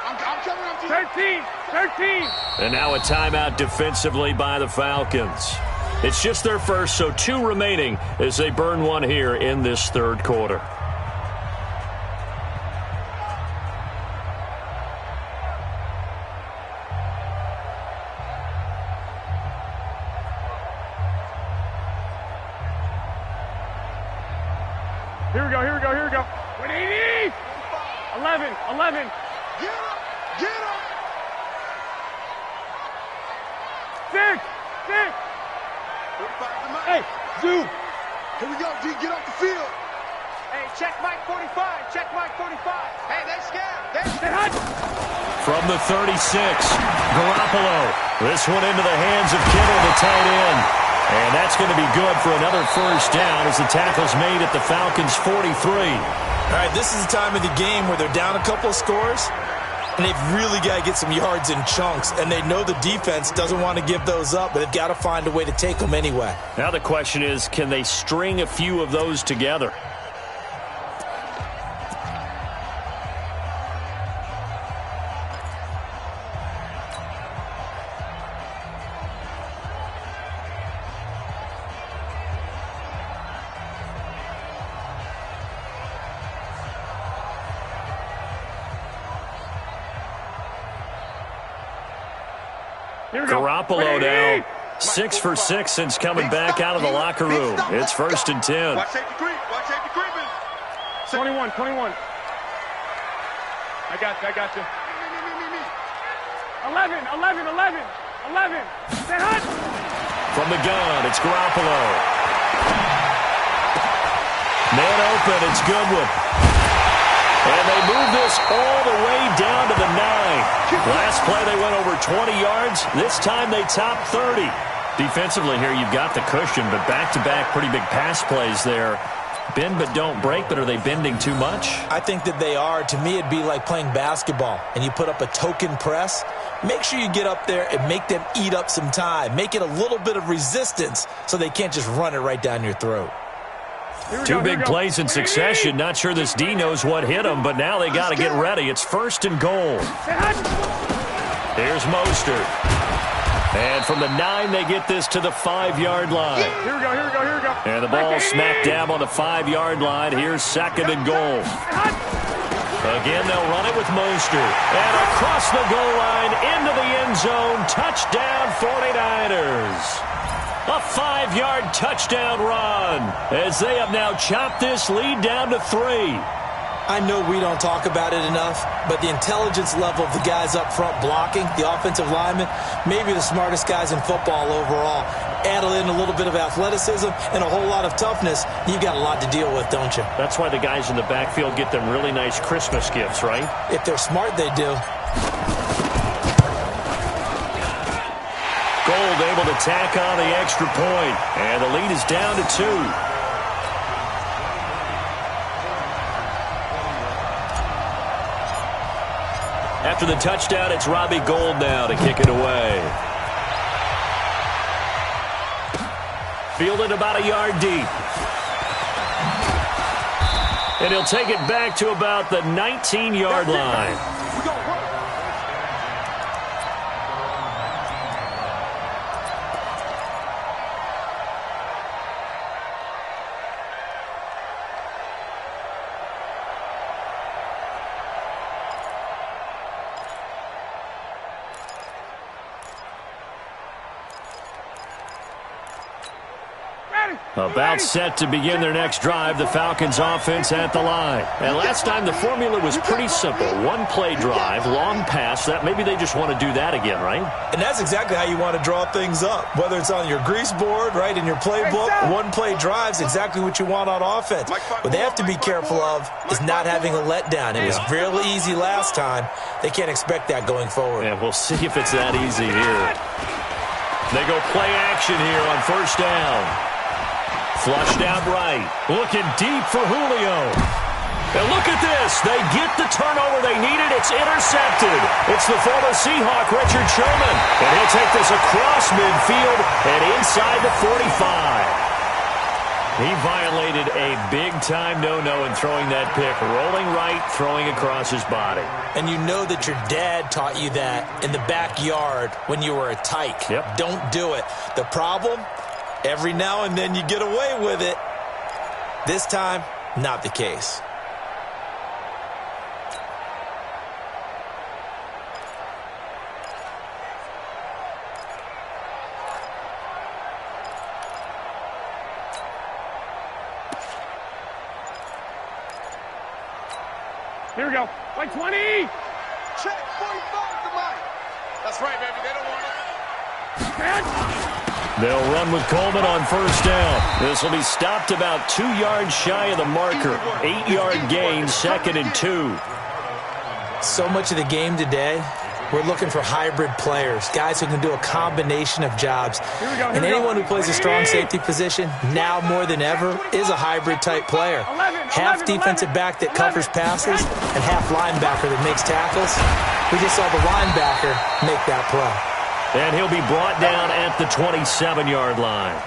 I'm coming up to you. 13. And now a timeout defensively by the Falcons. It's just their first, so 2 remaining as they burn one here in this third quarter. Here we go. 180. 11. Get up. 6. Hey, Zoo. Here we go, G. Get off the field. Hey, check Mike 45. Hey, they scared. They hot. From the 36, Garoppolo. This one into the hands of Kittle, the tight end. And that's going to be good for another first down as the tackle's made at the Falcons' 43. All right, this is the time of the game where they're down a couple of scores, and they've really got to get some yards in chunks, and they know the defense doesn't want to give those up, but they've got to find a way to take them anyway. Now the question is, can they string a few of those together? Garoppolo now 6 for 6 since coming back out of the locker room. It's 1st and 10. Watch safety creeping. 21. I got you. 11. They hot. From the gun, it's Garoppolo. Man open, it's Goodwin. And they move this all the way down to the 9. Last play they went over 20 yards. This time they top 30. Defensively here, you've got the cushion, but back-to-back pretty big pass plays there. Bend but don't break, but are they bending too much? I think that they are. To me, it'd be like playing basketball, and you put up a token press. make sure you get up there and make them eat up some time. Make it a little bit of resistance so they can't just run it right down your throat. Two big plays in succession. Not sure this D knows what hit him, but now they got to get ready. It's 1st and goal. Here's Mostert. And from the 9, they get this to the 5-yard line. Here we go, here we go, here we go. And the ball smack dab on the 5-yard line. Here's 2nd and goal. Again, they'll run it with Mostert. And across the goal line, into the end zone. Touchdown, 49ers. A 5-yard touchdown run as they have now chopped this lead down to 3. I know we don't talk about it enough, but the intelligence level of the guys up front blocking, the offensive linemen, maybe the smartest guys in football overall. Add in a little bit of athleticism and a whole lot of toughness, you've got a lot to deal with, don't you? That's why the guys in the backfield get them really nice Christmas gifts, right? If they're smart, they do. Gold able to tack on the extra point, and the lead is down to 2. After the touchdown, it's Robbie Gould now to kick it away. Fielded about a yard deep. And he'll take it back to about the 19-yard line. About set to begin their next drive, the Falcons offense at the line. And last time the formula was pretty simple. One play drive, long pass. That maybe they just want to do that again, right? And that's exactly how you want to draw things up. Whether it's on your grease board, right, in your playbook, one play drive's exactly what you want on offense. What they have to be careful of is not having a letdown. It was real easy last time. They can't expect that going forward. And we'll see if it's that easy here. They go play action here on 1st down. Flushed out right. Looking deep for Julio. And look at this. They get the turnover they needed. It's intercepted. It's the former Seahawk, Richard Sherman. And he'll take this across midfield and inside the 45. He violated a big-time no-no in throwing that pick. Rolling right, throwing across his body. And you know that your dad taught you that in the backyard when you were a tyke. Yep. Don't do it. The problem? Every now and then you get away with it. This time, not the case. Here we go. Like 20. Check 45 to Mike. That's right, baby. They don't want it. Man. They'll run with Coleman on 1st down. This will be stopped about 2 yards shy of the marker. 8-yard gain, 2nd and 2. So much of the game today, we're looking for hybrid players, guys who can do a combination of jobs. And anyone who plays a strong safety position, now more than ever, is a hybrid-type player. Half defensive back that covers passes and half linebacker that makes tackles. We just saw the linebacker make that play. And he'll be brought down at the 27-yard line.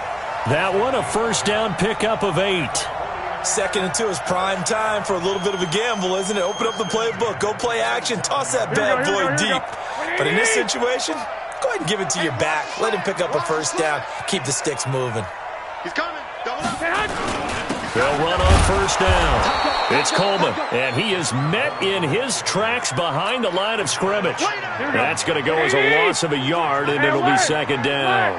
That one, a 1st down pickup of 8. 2nd and 2 is prime time for a little bit of a gamble, isn't it? Open up the playbook, go play action, toss that bad boy deep. But in this situation, go ahead and give it to your back. Let him pick up a 1st down. Keep the sticks moving. He's coming. Double up. They'll run on 1st down. It's Coleman, and he is met in his tracks behind the line of scrimmage. That's going to go as a loss of a yard, and it'll be 2nd down.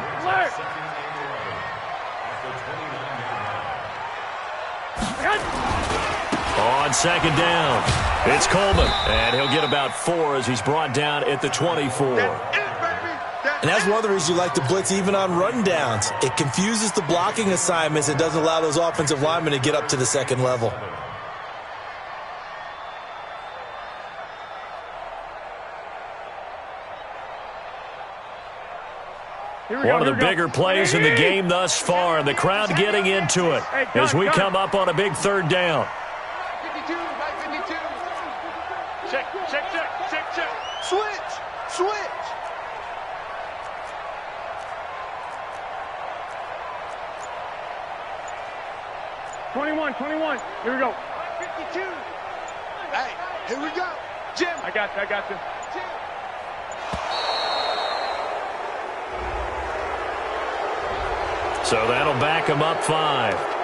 On 2nd down, it's Coleman, and he'll get about 4 as he's brought down at the 24. And that's one of the reasons you like to blitz even on run downs. It confuses the blocking assignments. It doesn't allow those offensive linemen to get up to the 2nd level. One of the bigger plays in the game thus far, and the crowd getting into it as we come up on a big 3rd down. 52, 52. Check. Switch. 21. Here we go. 52. Hey, here we go. Jim. I got you. Jim. So that'll back him up 5.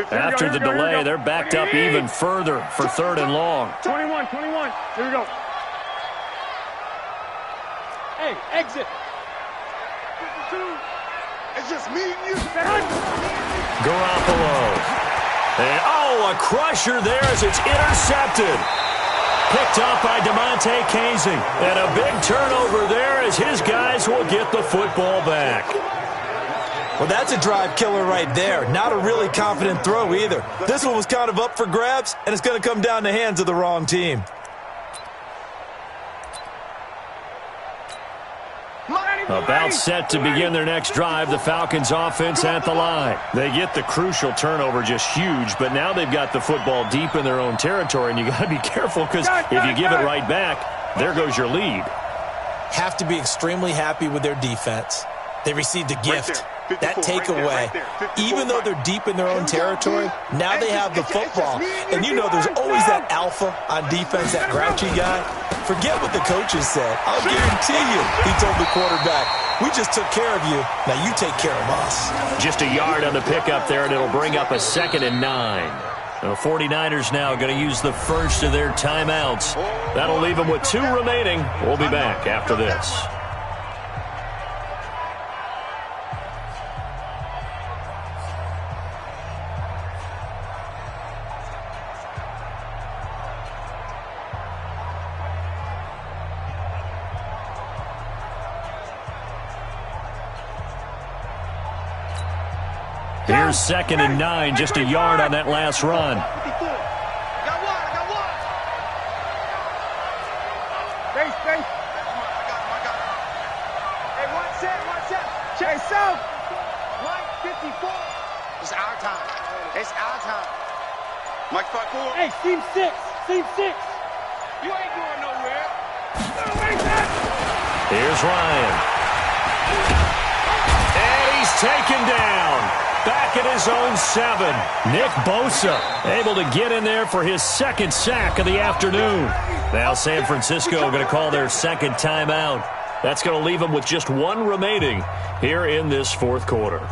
After the delay, they're backed up even further for 3rd and long. 21. Here we go. Hey, exit. 52. It's just me and you. Garoppolo. And, a crusher there as it's intercepted. Picked up by DeMonte Casey. And a big turnover there as his guys will get the football back. Well, that's a drive killer right there. Not a really confident throw either. This one was kind of up for grabs, and it's going to come down in the hands of the wrong team. About set to begin their next drive, the Falcons offense at the line. They get the crucial turnover, just huge, but now they've got the football deep in their own territory, and you got to be careful because if you give it right back, there goes your lead. Have to be extremely happy with their defense. They received a gift. That takeaway, even though they're deep in their own territory, now they have the football. And you know there's always that alpha on defense, that grouchy guy. Forget what the coaches said. I'll guarantee you, he told the quarterback, we just took care of you. Now you take care of us. Just a yard on the pickup there, and it'll bring up a 2nd and 9. The 49ers now going to use the first of their timeouts. That'll leave them with 2 remaining. We'll be back after this. Here's 2nd and 9, just a yard on that last run. Got one. Space. I got him. Hey, one set. Check south. Mike, 54. It's our time. Mike, 5-4. Hey, seam 6. You ain't going nowhere. Here's Ryan. And he's taken down. Back at his own 7. Nick Bosa able to get in there for his 2nd sack of the afternoon. Now San Francisco going to call their 2nd timeout. That's going to leave them with just 1 remaining here in this 4th quarter.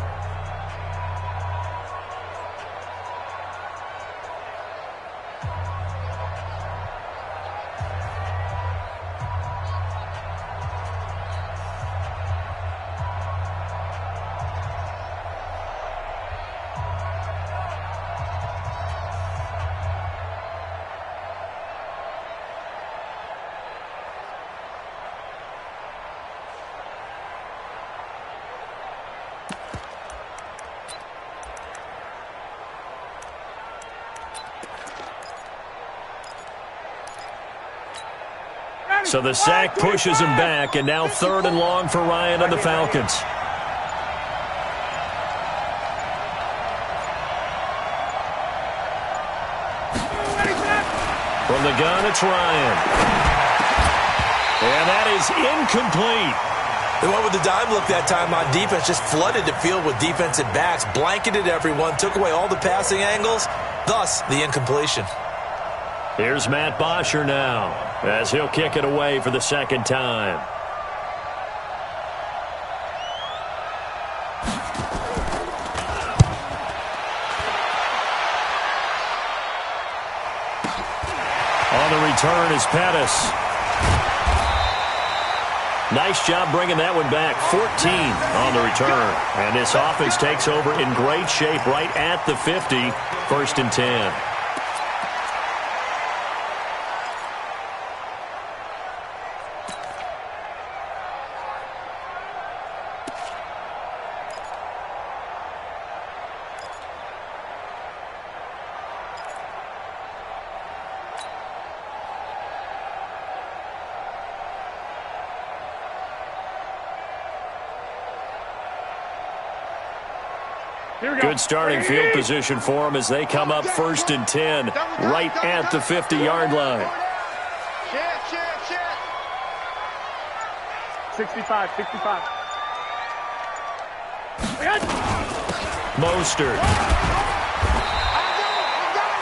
So the sack pushes him back, and now 3rd and long for Ryan and the Falcons. From the gun, it's Ryan. And that is incomplete. They went with the dime look that time on defense, just flooded the field with defensive backs, blanketed everyone, took away all the passing angles, thus the incompletion. Here's Matt Bosher now, as he'll kick it away for the 2nd time. On the return is Pettis. Nice job bringing that one back. 14 on the return. And this offense takes over in great shape right at the 50. 1st and 10. Good starting field position for them as they come up 1st and 10, right at the 50-yard line. 65. Mostert.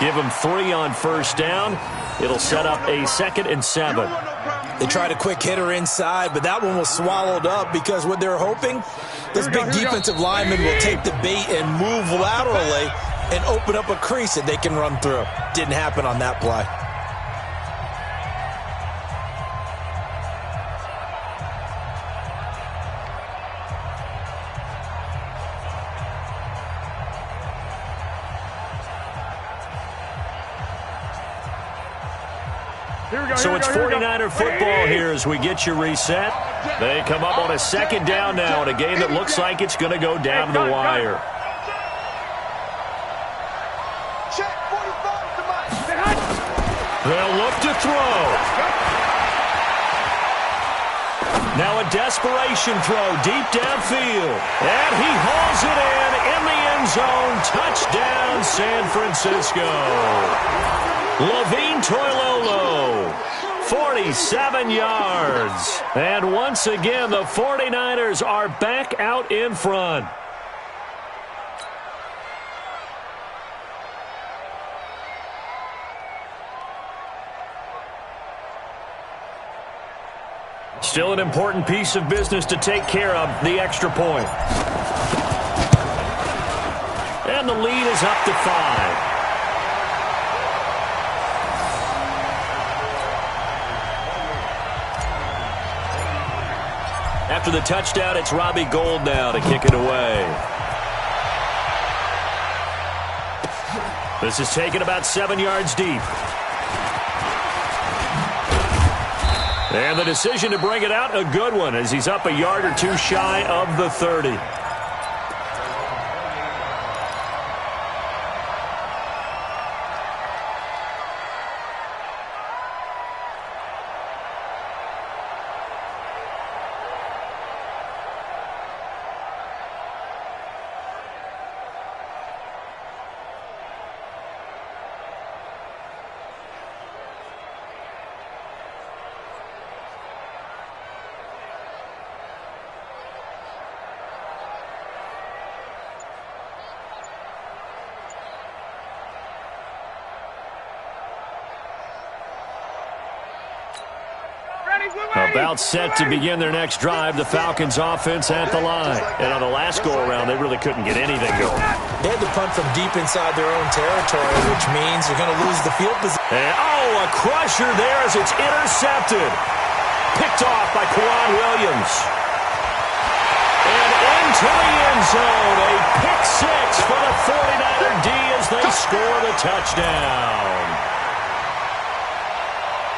Give him 3 on 1st down. It'll set up a 2nd and 7. They tried a quick hitter inside, but that one was swallowed up because what they're hoping, this big defensive lineman will take the bait and move laterally and open up a crease that they can run through. Didn't happen on that play. So it's 49er football here as we get you reset. They come up on a 2nd down now in a game that looks like it's going to go down to the wire. They'll look to throw. Now a desperation throw deep downfield. And he hauls it in the end zone. Touchdown, San Francisco. Levine Toilolo, 47 yards. And once again, the 49ers are back out in front. Still an important piece of business to take care of, the extra point. And the lead is up to 5. After the touchdown, it's Robbie Gould now to kick it away. This is taken about 7 yards deep. And the decision to bring it out, a good one, as he's up a yard or 2 shy of the 30. About set to begin their next drive, the Falcons offense at the line. And on the last go-around, they really couldn't get anything going. They had to punt from deep inside their own territory, which means you're going to lose the field position. And, a crusher there as it's intercepted. Picked off by Kwan Williams. And into the end zone, a pick 6 for the 49er D as they score the touchdown.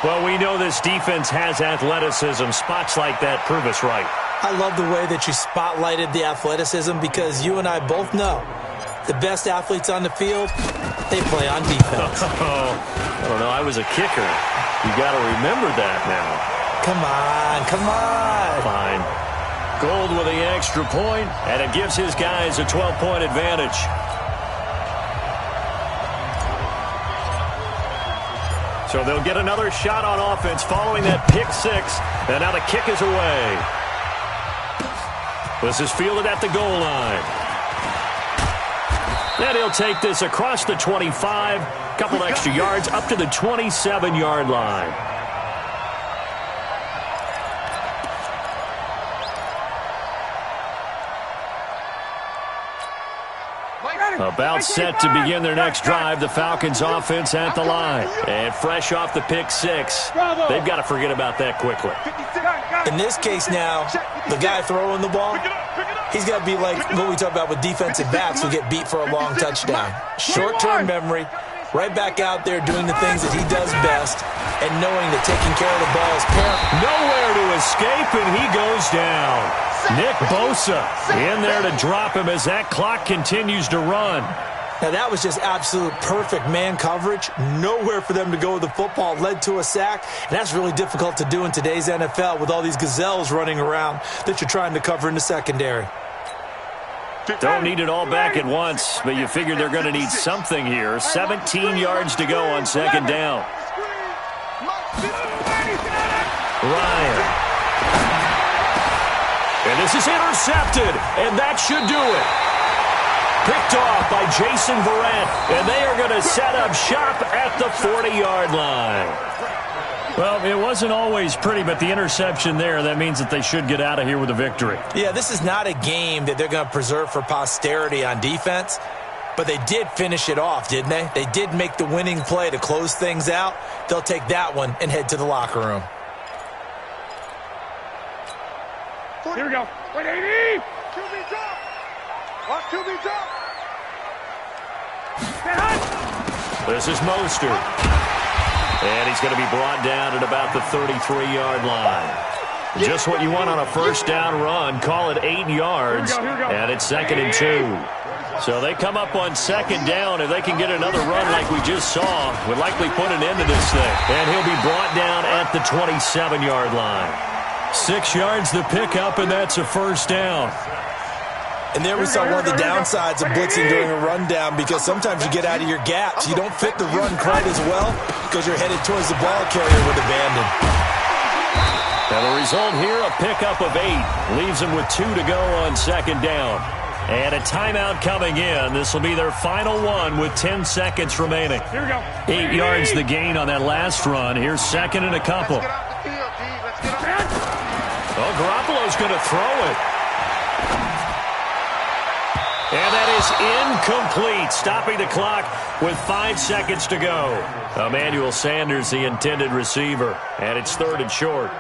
Well, we know this defense has athleticism. Spots like that prove us right. I love the way that you spotlighted the athleticism because you and I both know the best athletes on the field, they play on defense. I don't know. I was a kicker. You got to remember that now. Come on. Fine. Gould with the extra point, and it gives his guys a 12-point advantage. So they'll get another shot on offense following that pick 6. And now the kick is away. This is fielded at the goal line. And he'll take this across the 25. Couple extra yards up to the 27-yard line. About set to begin their next drive, the Falcons offense at the line. And fresh off the pick 6, they've got to forget about that quickly. In this case now, the guy throwing the ball, he's got to be like what we talk about with defensive backs who get beat for a long touchdown. Short-term memory, right back out there doing the things that he does best and knowing that taking care of the ball is paramount. Nowhere to escape, and he goes down. Nick Bosa in there to drop him as that clock continues to run. Now, that was just absolute perfect man coverage. Nowhere for them to go with the football. Led to a sack. And that's really difficult to do in today's NFL with all these gazelles running around that you're trying to cover in the secondary. Don't need it all back at once, but you figure they're going to need something here. 17 yards to go on second down. Ryan. And this is intercepted, and that should do it. Picked off by Jason Verrett, and they are going to set up shop at the 40-yard line. Well, it wasn't always pretty, but the interception there, that means that they should get out of here with a victory. Yeah, this is not a game that they're going to preserve for posterity on defense, but they did finish it off, didn't they? They did make the winning play to close things out. They'll take that one and head to the locker room. Here we go. Wait, 80. QB drop. Watch QB drop. This is Mostert. And he's going to be brought down at about the 33-yard line. Just what you want on a first down run. Call it 8 yards. Here we go. And it's 2nd and 2. So they come up on second down. If they can get another run like we just saw, would likely put an end to this thing. And he'll be brought down at the 27-yard line. 6 yards the pickup, and that's a first down. And there we saw one of the downsides of blitzing during a rundown, because sometimes you get out of your gaps. You don't fit the run quite as well because you're headed towards the ball carrier with abandon. Now the result here, a pickup of 8. Leaves them with 2 to go on second down. And a timeout coming in. This will be their final one with 10 seconds remaining. Here we go. 8 yards the gain on that last run. Here's second and a couple. Let's get off the field, D. Let's get off. Oh, Garoppolo's going to throw it. And that is incomplete, stopping the clock with 5 seconds to go. Emmanuel Sanders, the intended receiver, and it's 3rd and short.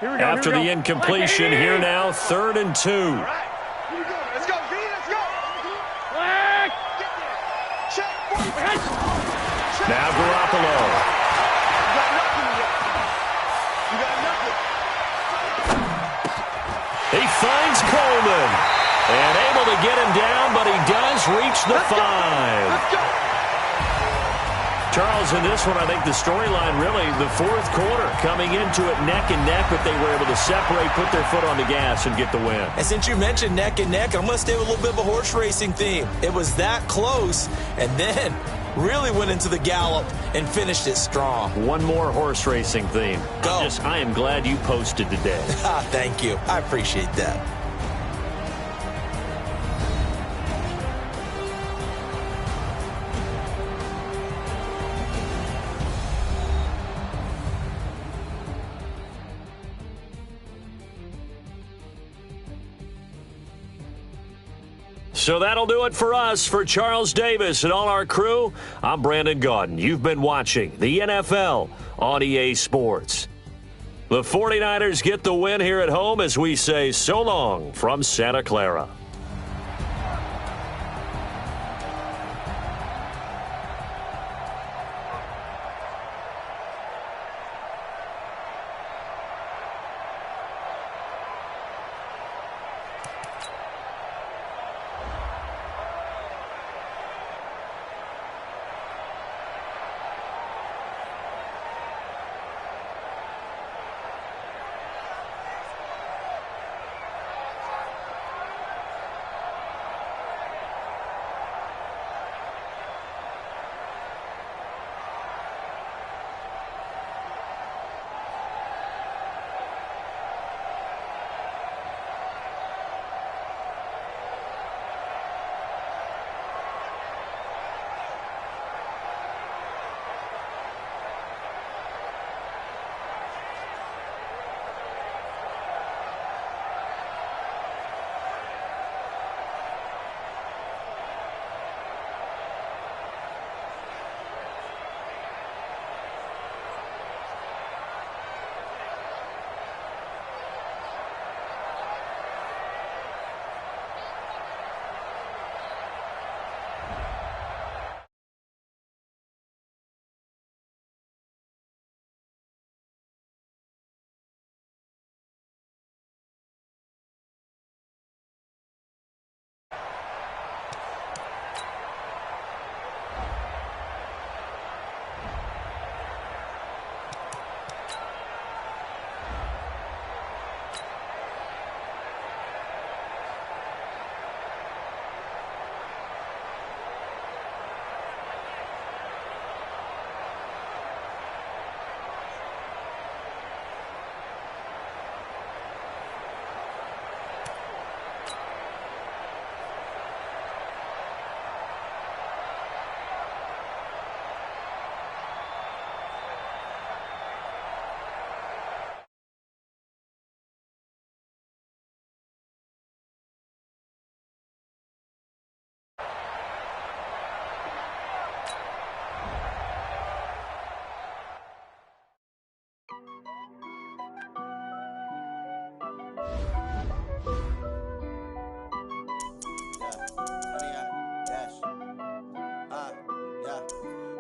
Here we go. After the incompletion, here now, 3rd and 2. All right. Here we go. Let's go, V. Let's go. Flag. Get there. Check. Check. Now Garoppolo. You got nothing yet. You got nothing. He finds Coleman. And able to get him down, but he does reach the 5. Let's go. Charles, in this one, I think the storyline really, the 4th quarter, coming into it neck and neck, but they were able to separate, put their foot on the gas, and get the win. And since you mentioned neck and neck, I'm going to stay with a little bit of a horse racing theme. It was that close, and then really went into the gallop and finished it strong. One more horse racing theme. Go. I am glad you posted today. Thank you. I appreciate that. So that'll do it for us. For Charles Davis and all our crew, I'm Brandon Gaudin. You've been watching the NFL on EA Sports. The 49ers get the win here at home as we say so long from Santa Clara.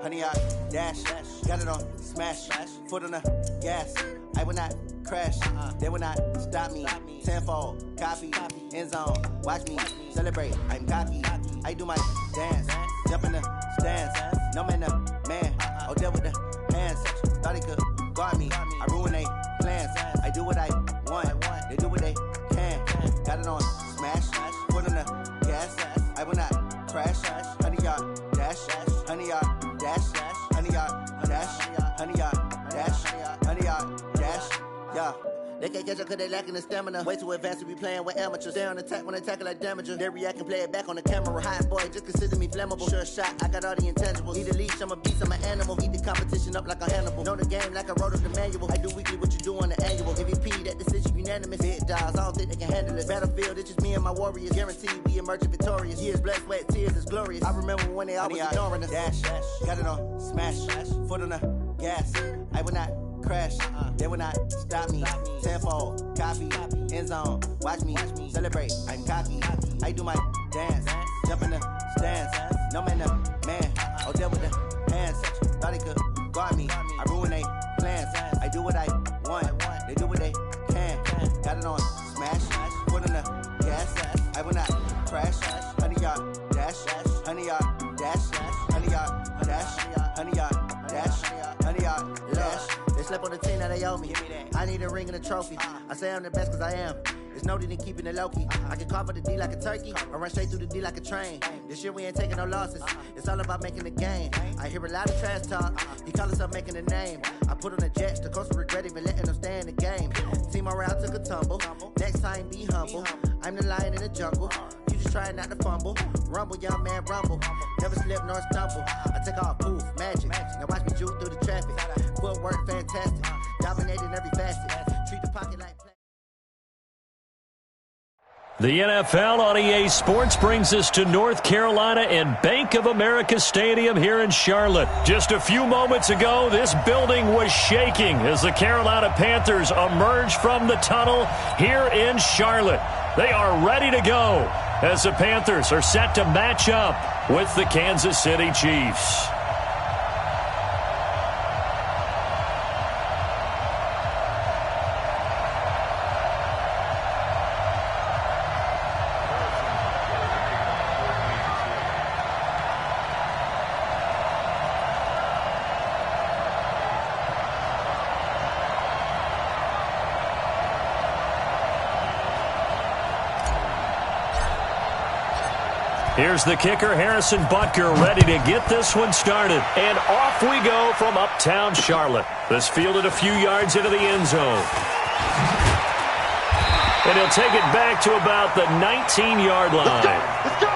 honey, I dash. Got it on smash. Foot on the gas. I will not crash. They will not stop me. Tenfold, copy, end zone. Watch me celebrate. I'm cocky. I do my dance. Jump in the stands. No man, the man. Oh, deal with the hands. Thought he could guard me. I ruin they plans. I do what I want. They do what they can. Got it on smash. Foot on the gas. I will not crash. 100-yard dash. 100-yard dash. 100-yard dash. 100-yard dash. 100-yard dash. Yeah. They can't catch up cause they lacking the stamina. Way too advanced to be playing with amateurs. Stay on attack when they tackle like damager. They react and play it back on the camera. Hot boy, just consider me flammable. Sure shot, I got all the intangibles. Need a leash, I'm a beast, I'm an animal. Eat the competition up like a Hannibal. Know the game like I wrote up the manual. I do weekly what you do on the annual. MVP, that decision unanimous. Big dogs, I don't think they can handle it. Battlefield, it's just me and my warriors. Guaranteed we emerge victorious. Years, blood, sweat, tears, it's glorious. I remember when they always ignoring us. Dash, got it on smash. Foot on the gas. I will not crash. They will not stop me. Tenfold, copy, end zone. Watch me celebrate. I'm cocky. I do my dance. Jump in the stands. No man, the man. Oh, deal with the hands. Thought he could guard me. I ruin they plans. I do what I want. They do what they can. Got it on smash. Foot on the gas. I will not crash. 100-yard dash. 100-yard dash. 100-yard dash. 100-yard dash. 100-yard dash. They slept on the team that they owe me. I need a ring and a trophy. I say I'm the best cause I am. It's noted in keeping it low-key. I can carve up the D like a turkey or run straight through the D like a train. This year we ain't taking no losses. It's all about making the game. I hear a lot of trash talk. He call himself making a name. I put on the Jets. The coach will regret even letting them stay in the game. Team morale took a tumble. Next time be humble. I'm the lion in the jungle. You just trying not to fumble. Rumble, young man, rumble. Never slip nor stumble. I take off, poof, magic. Now watch me juke through the traffic. Footwork fantastic. Dominating every facet. Treat the pocket like The NFL on EA Sports brings us to North Carolina and Bank of America Stadium here in Charlotte. Just a few moments ago, this building was shaking as the Carolina Panthers emerged from the tunnel here in Charlotte. They are ready to go as the Panthers are set to match up with the Kansas City Chiefs. Here's the kicker, Harrison Butker, ready to get this one started. And off we go from uptown Charlotte. This fielded a few yards into the end zone. And he'll take it back to about the 19-yard line. Let's go!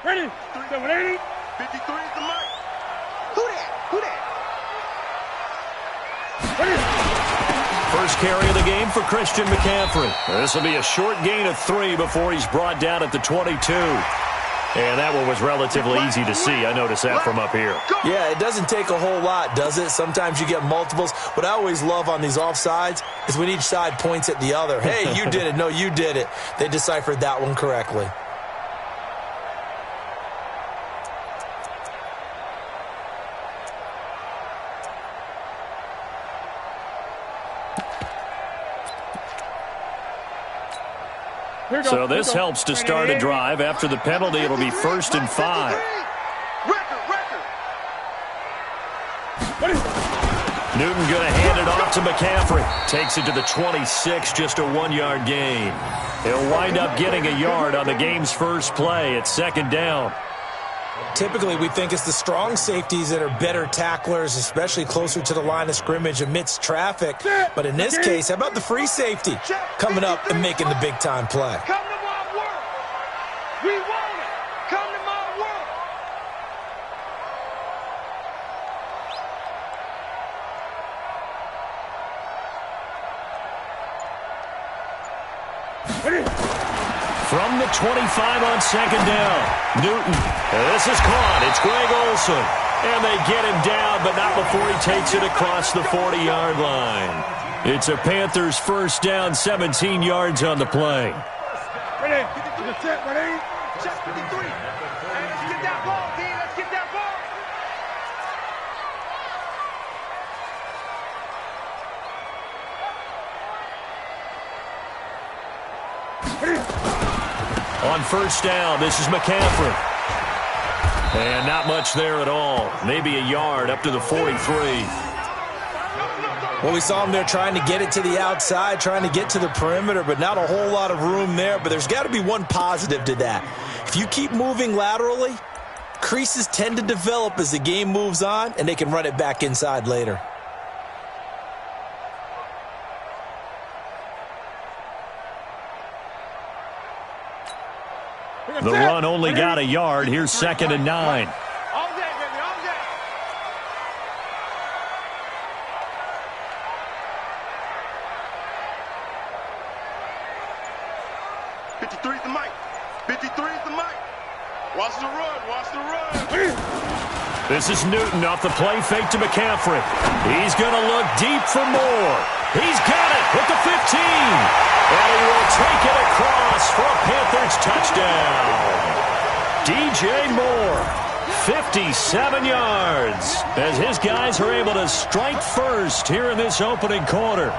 Ready? 780. 53 is the mic. Who that? Who that? First carry of the game for Christian McCaffrey. This will be a short gain of 3 before he's brought down at the 22. And that one was relatively easy to see. I noticed that from up here. Yeah, it doesn't take a whole lot, does it? Sometimes you get multiples. What I always love on these offsides is when each side points at the other. Hey, you did it. No, you did it. They deciphered that one correctly. So this helps to start a drive. After the penalty, it'll be 1st and 5. Newton going to hand it off to McCaffrey. Takes it to the 26, just a 1-yard gain. He'll wind up getting a yard on the game's first play at 2nd down. Typically, we think it's the strong safeties that are better tacklers, especially closer to the line of scrimmage amidst traffic. But in this case, how about the free safety coming up and making the big-time play? Come to my world. We want it. Come to my world. From the 25 on 2nd down, Newton. This is caught. It's Greg Olsen. And they get him down, but not before he takes it across the 40-yard line. It's a Panthers first down, 17 yards on the play. Ready? To the set. Ready? Check 53. Hey, let's get that ball, D. Let's get that ball. On first down, this is McCaffrey. And not much there at all. Maybe a yard up to the 43. Well, we saw him there trying to get it to the outside, trying to get to the perimeter, but not a whole lot of room there. But there's got to be one positive to that. If you keep moving laterally, creases tend to develop as the game moves on, and they can run it back inside later. The run only got a yard. Here's 2nd and 9. All day, baby, all day. 53 is the mic. 53 is the mic. Watch the run. Watch the run. This is Newton off the play fake to McCaffrey. He's going to look deep for more. He's got it at the 15. And he will take it across for a Panthers touchdown. DJ Moore, 57 yards, as his guys are able to strike first here in this opening quarter.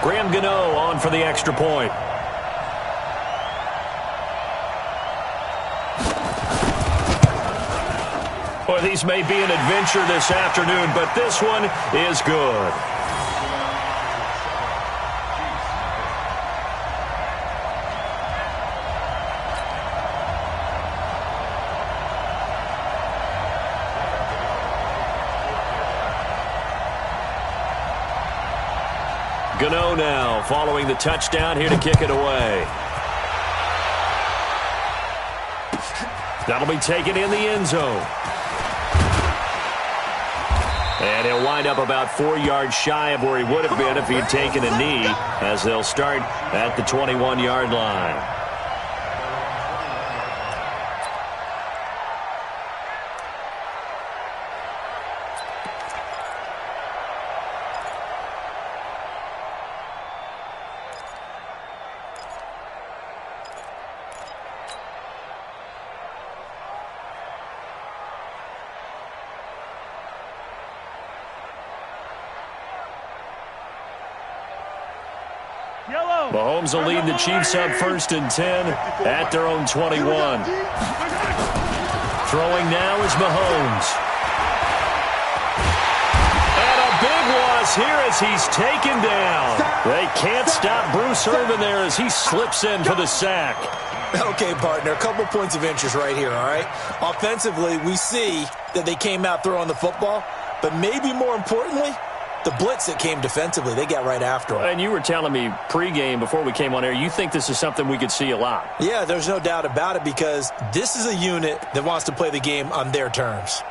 Graham Gano on for the extra point. Boy, these may be an adventure this afternoon, but this one is good. Gano now following the touchdown here to kick it away. That'll be taken in the end zone. And he'll wind up about 4 yards shy of where he would have been if he had taken a knee, as they'll start at the 21-yard line. Mahomes will lead the Chiefs up 1st and 10 at their own 21. Throwing now is Mahomes. And a big one, a is here as he's taken down. They can't stop Bruce Irvin there as he slips in for the sack. Okay, partner, a couple points of interest right here, all right? Offensively, we see that they came out throwing the football, but maybe more importantly, the blitz that came defensively, they got right after him. And you were telling me pregame before we came on air, you think this is something we could see a lot? Yeah, there's no doubt about it because this is a unit that wants to play the game on their terms.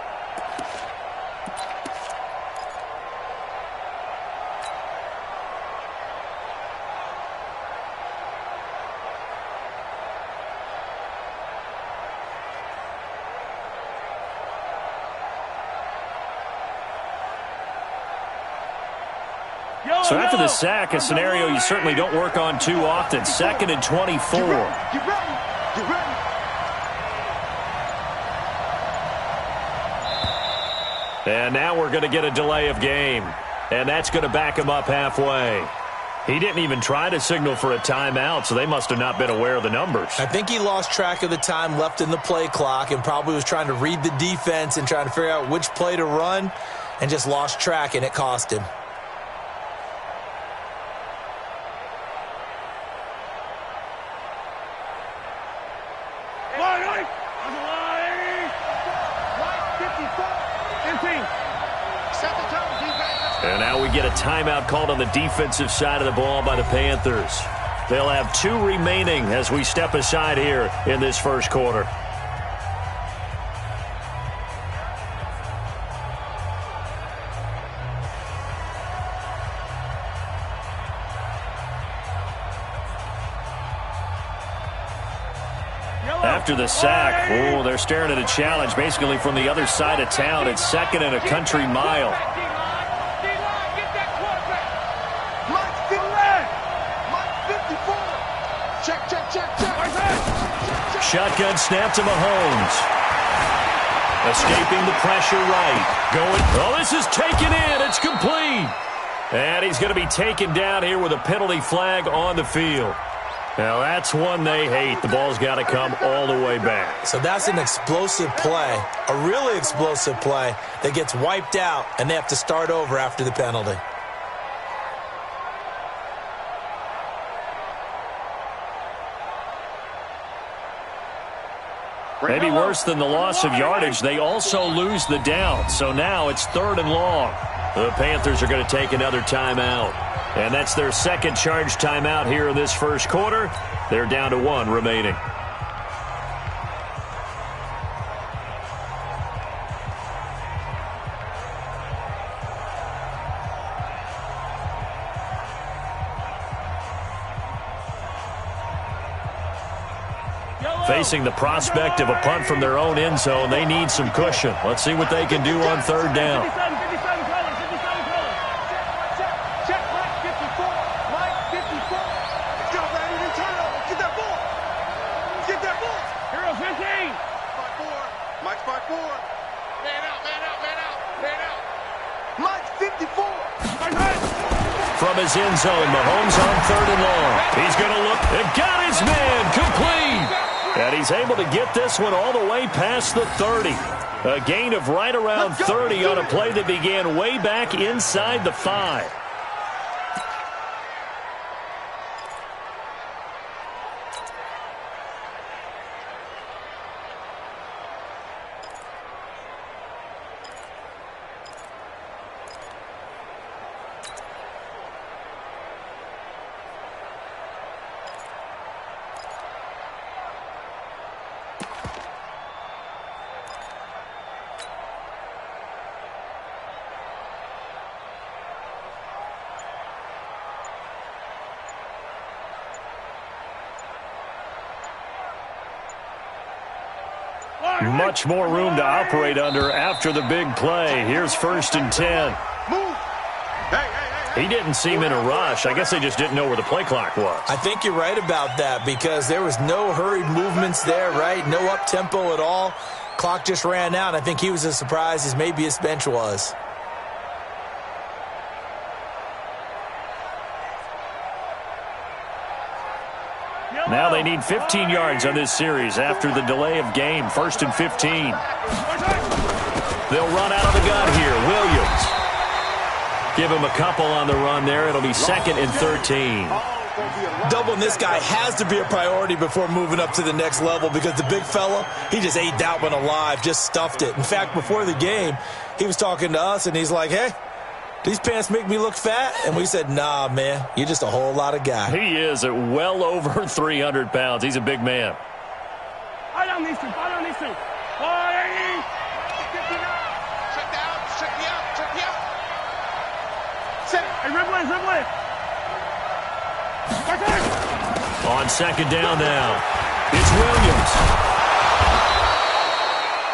So after the sack, a scenario you certainly don't work on too often. 2nd and 24. Get ready. Get ready. And now we're going to get a delay of game. And that's going to back him up halfway. He didn't even try to signal for a timeout, so they must have not been aware of the numbers. I think he lost track of the time left in the play clock and probably was trying to read the defense and trying to figure out which play to run and just lost track, and it cost him. And now we get a timeout called on the defensive side of the ball by the Panthers. They'll have 2 remaining as we step aside here in this first quarter. After the sack, they're staring at a challenge basically from the other side of town. It's 2nd and a country mile. Shotgun snap to Mahomes. Escaping the pressure right. Oh, this is taken in. It's complete. And he's going to be taken down here with a penalty flag on the field. Now, that's one they hate. The ball's got to come all the way back. So that's an explosive play, a really explosive play that gets wiped out, and they have to start over after the penalty. Maybe worse than the loss of yardage, they also lose the down. So now it's 3rd and long. The Panthers are going to take another timeout. And that's their second charge timeout here in this first quarter. They're down to 1 remaining. Facing the prospect of a punt from their own end zone, they need some cushion. Let's see what they can do on 3rd down. From his end zone, Mahomes on 3rd and long. He's going to look and got his man complete. And he's able to get this one all the way past the 30. A gain of right around 30 on a play that began way back inside the 5. Much more room to operate under after the big play. Here's 1st and 10. He didn't seem in a rush. I guess they just didn't know where the play clock was. I think you're right about that because there was no hurried movements there, right? No up-tempo at all. Clock just ran out. I think he was as surprised as maybe his bench was. Now they need 15 yards on this series after the delay of game. 1st and 15. They'll run out of the gun here. Williams. Give him a couple on the run there. It'll be 2nd and 13. Doubling this guy has to be a priority before moving up to the next level because the big fella, he just ate that one alive, just stuffed it. In fact, before the game, he was talking to us, and he's like, hey, these pants make me look fat? And we said, nah, man, you're just a whole lot of guy. He is at well over 300 pounds. He's a big man. I don't need to. I don't need to. Check down. Check me out. Check me out. Set. Hey, Ripley. On 2nd down now, it's Williams.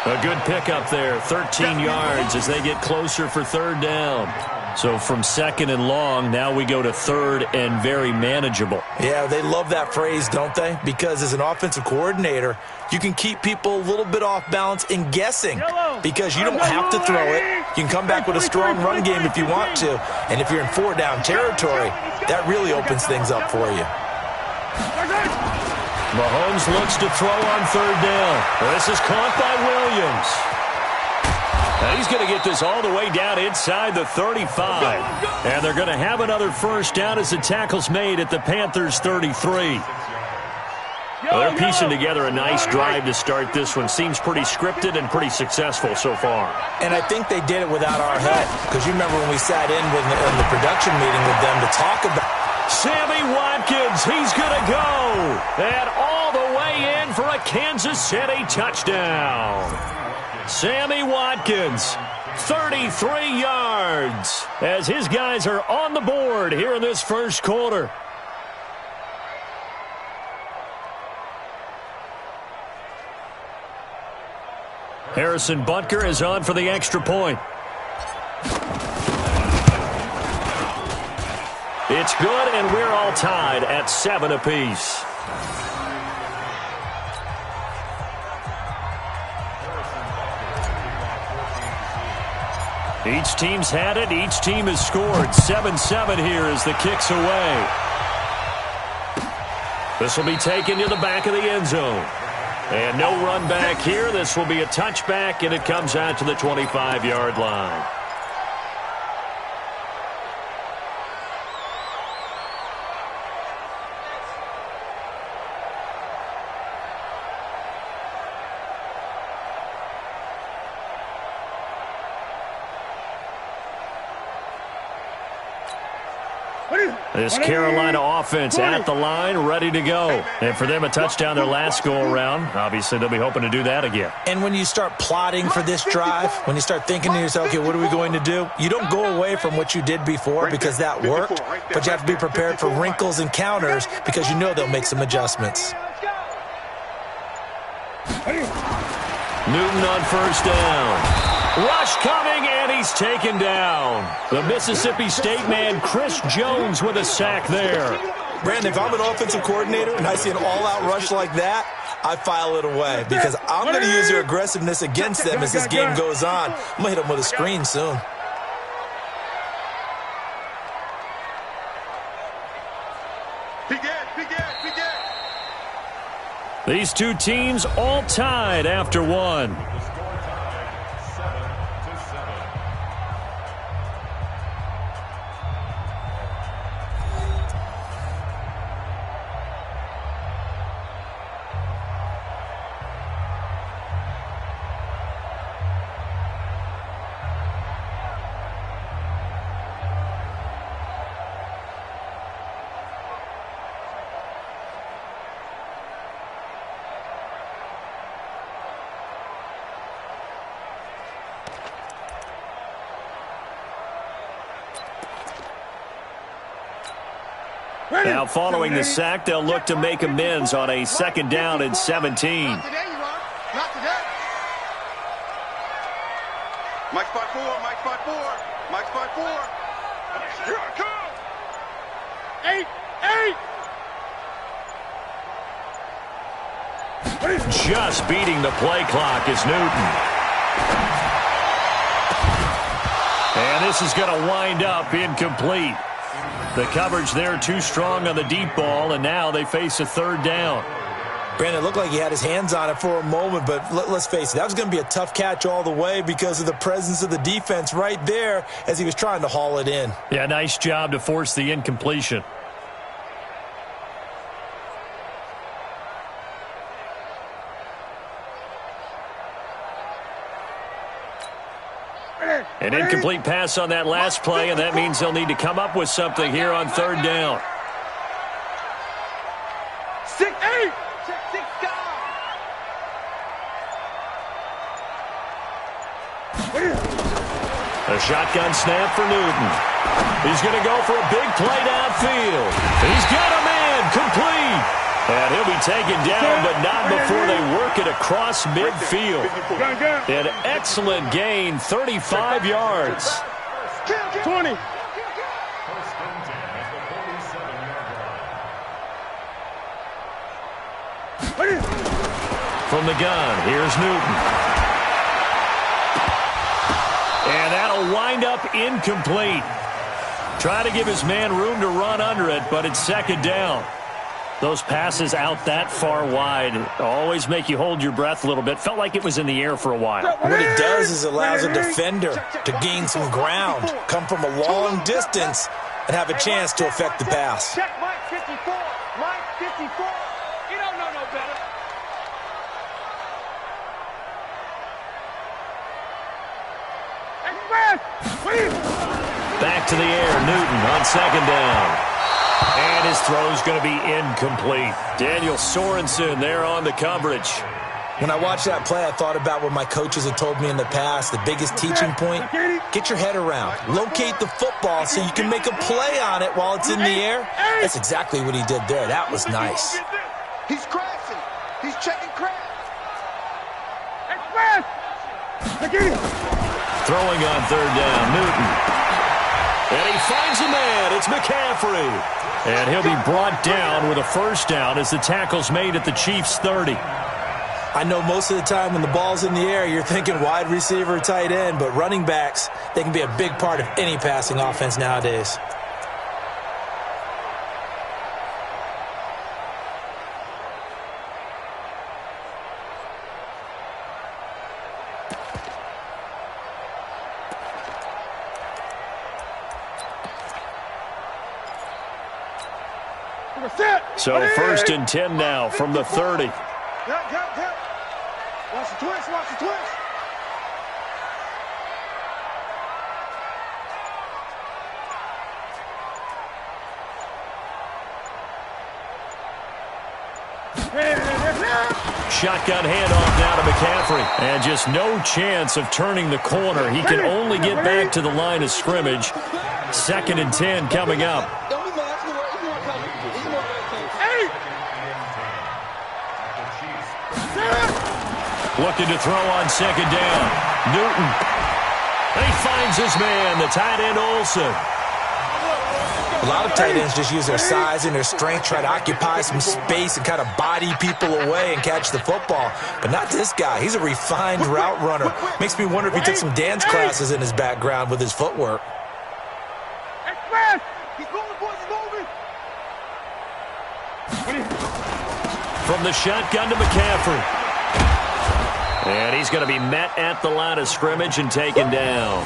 A good pickup there, 13 yards as they get closer for 3rd down. So from 2nd and long, now we go to 3rd and very manageable. Yeah, they love that phrase, don't they? Because as an offensive coordinator, you can keep people a little bit off balance in guessing because you don't have to throw it. You can come back with a strong run game if you want to. And if you're in 4-down territory, that really opens things up for you. Mahomes looks to throw on 3rd down. This is caught by Williams. Now he's going to get this all the way down inside the 35. And they're going to have another 1st down as the tackle's made at the Panthers' 33. Well, they're piecing together a nice drive to start this one. Seems pretty scripted and pretty successful so far. And I think they did it without our help. Because you remember when we sat in the production meeting with them to talk about Sammy Watkins, he's going to go. And all the way in for a Kansas City touchdown. Sammy Watkins, 33 yards, as his guys are on the board here in this 1st quarter. Harrison Butker is on for the extra point. It's good, and we're all tied at 7 apiece. Each team's had it. Each team has scored. 7-7 here as the kick's away. This will be taken to the back of the end zone. And no run back here. This will be a touchback, and it comes out to the 25-yard line. This Carolina offense at the line, ready to go. And for them, a touchdown their last go-around. Obviously, they'll be hoping to do that again. And when you start plotting for this drive, when you start thinking to yourself, okay, what are we going to do? You don't go away from what you did before because that worked, but you have to be prepared for wrinkles and counters because you know they'll make some adjustments. Newton on 1st down. Rush coming, and he's taken down. The Mississippi State man, Chris Jones, with a sack there. Brandon, if I'm an offensive coordinator and I see an all-out rush like that, I file it away because I'm going to use their aggressiveness against them as this game goes on. I'm going to hit them with a screen soon. These two teams all tied after one. Now, following the sack, they'll look to make amends on a 2nd down and 17. Not today, you are. Not today. Mike spot 4. Mike spot 4. Mike spot 4. Here I come. 8. Just beating the play clock is Newton. And this is going to wind up incomplete. The coverage there too strong on the deep ball, and now they face a 3rd down. Brandon, it looked like he had his hands on it for a moment, but let's face it, that was going to be a tough catch all the way because of the presence of the defense right there as he was trying to haul it in. Yeah, nice job to force the incompletion. An incomplete pass on that last play, and that means they'll need to come up with something here on third down. 6-8. Check 6 down. A shotgun snap for Newton. He's going to go for a big play downfield. He's got a man complete. And he'll be taken down, but not before they work it across midfield. An excellent gain, 35 yards. 20. From the gun, here's Newton. And that'll wind up incomplete. Try to give his man room to run under it, but it's second down. Those passes out that far wide always make you hold your breath a little bit. Felt like it was in the air for a while. What it does is allows a defender to gain some ground, come from a long distance, and have a chance to affect the pass. Check Mike 54. Mike 54. You don't know no better. Back to the air, Newton on second down. And his throw's going to be incomplete. Daniel Sorensen there on the coverage. When I watched that play, I thought about what my coaches had told me in the past. The biggest teaching point, get your head around. Locate the football so you can make a play on it while it's in the air. That's exactly what he did there. That was nice. He's crashing. He's checking crash. Throwing on third down, Newton. And he finds a man. It's McCaffrey. And he'll be brought down with a first down as the tackle's made at the Chiefs' 30. I know most of the time when the ball's in the air, you're thinking wide receiver, tight end, but running backs, they can be a big part of any passing offense nowadays. So first and 10 now from the 30. Watch the twist, watch the twist. Shotgun handoff now to McCaffrey. And just no chance of turning the corner. He can only get back to the line of scrimmage. Second and 10 coming up. Looking to throw on second down. Newton. And he finds his man, the tight end Olsen. A lot of tight ends just use their size and their strength, try to occupy some space and kind of body people away and catch the football. But not this guy. He's a refined route runner. Makes me wonder if he took some dance classes in his background with his footwork. From the shotgun to McCaffrey. And he's going to be met at the line of scrimmage and taken down.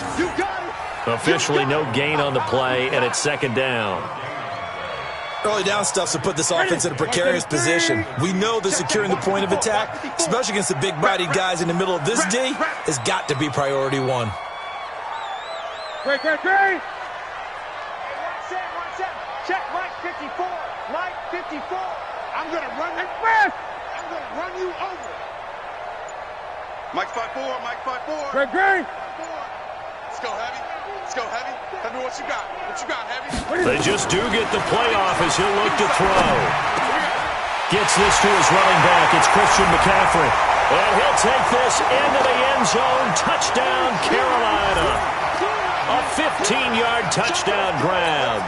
Officially no gain on the play, and it's second down. Early down stuff to put this offense in a precarious position. We know that securing the point of attack, especially against the big-bodied guys in the middle of this D, has got to be priority one. Great. One set. Check Mike 54. Mike 54. I'm going to run you fast. I'm going to run you over. Mike 5-4, Mike 5-4. Great. Let's go, Heavy. Tell me what you got. What you got, Heavy? They just do get the play off as he'll look to throw. Gets this to his running back. It's Christian McCaffrey. And he'll take this into the end zone. Touchdown, Carolina. A 15-yard touchdown grab.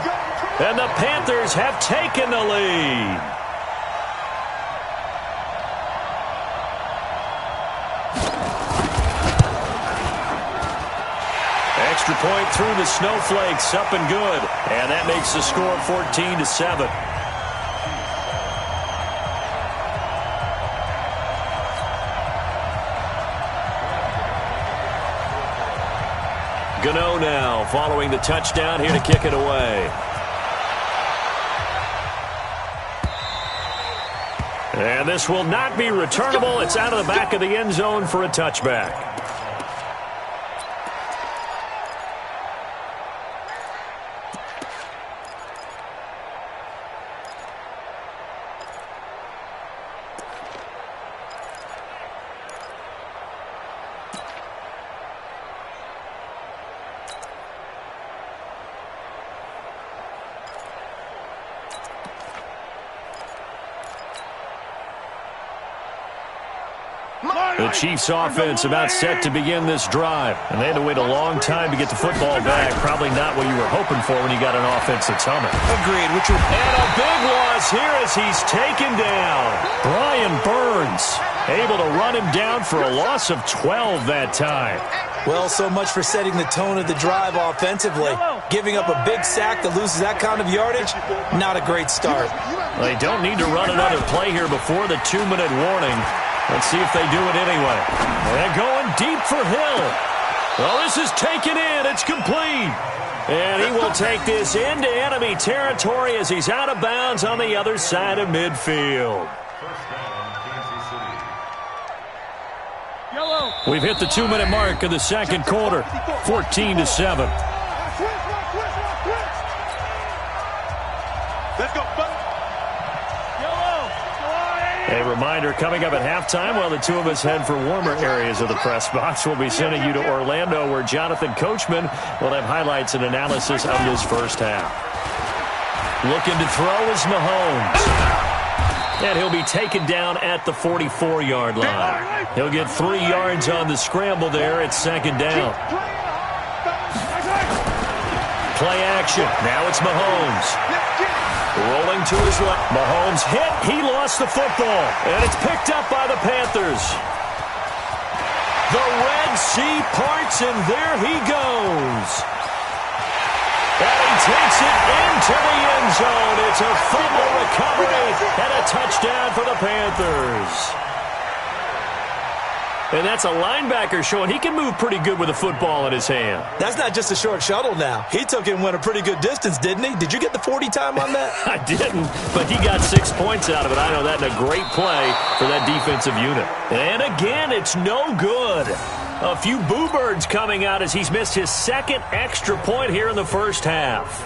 And the Panthers have taken the lead. Extra point through the snowflakes, up and good. And that makes the score 14-7. Gano now following the touchdown here to kick it away. And this will not be returnable. It's out of the back of the end zone for a touchback. The Chiefs offense about set to begin this drive. And they had to wait a long time to get the football back. Probably not what you were hoping for when you got an offense that's humming. Agreed. And a big loss here as he's taken down. Brian Burns able to run him down for a loss of 12 that time. Well, so much for setting the tone of the drive offensively. Giving up a big sack that loses that kind of yardage, not a great start. They don't need to run another play here before the 2-minute warning. Let's see if they do it anyway. They're going deep for Hill. Well, this is taken in. It's complete. And he will take this into enemy territory as he's out of bounds on the other side of midfield. We've hit the 2-minute mark of the second quarter, 14-7. Let's go, buddy. A reminder coming up at halftime while the two of us head for warmer areas of the press box. We'll be sending you to Orlando where Jonathan Coachman will have highlights and analysis of this first half. Looking to throw is Mahomes. And he'll be taken down at the 44-yard line. He'll get 3 yards on the scramble there. It's second down. Play action. Now it's Mahomes. Rolling to his left. Mahomes hit. He lost the football. And it's picked up by the Panthers. The Red Sea parts, and there he goes. And he takes it into the end zone. It's a fumble recovery and a touchdown for the Panthers. And that's a linebacker showing he can move pretty good with a football in his hand. That's not just a short shuttle now. He took it and went a pretty good distance, didn't he? Did you get the 40 time on that? I didn't, but he got 6 points out of it. I know that in a great play for that defensive unit. And again, it's no good. A few boo birds coming out as he's missed his second extra point here in the first half.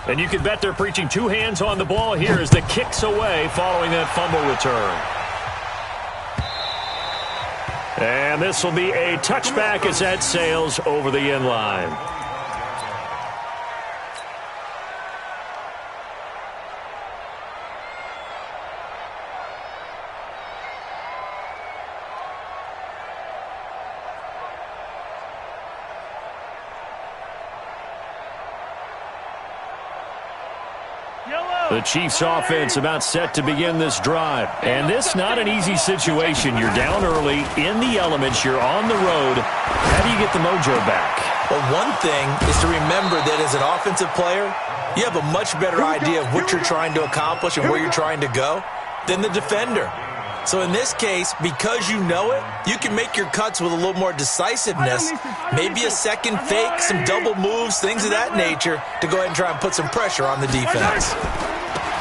And you can bet they're preaching 2 hands on the ball here as the kick's away following that fumble return. And this will be a touchback as that sails over the end line. The Chiefs offense about set to begin this drive. And this not an easy situation. You're down early, in the elements, you're on the road. How do you get the mojo back? Well, one thing is to remember that as an offensive player, you have a much better idea of what you're trying to accomplish and where you're trying to go than the defender. So in this case, because you know it, you can make your cuts with a little more decisiveness. Maybe a second fake, some double moves, things of that nature to go ahead and try and put some pressure on the defense.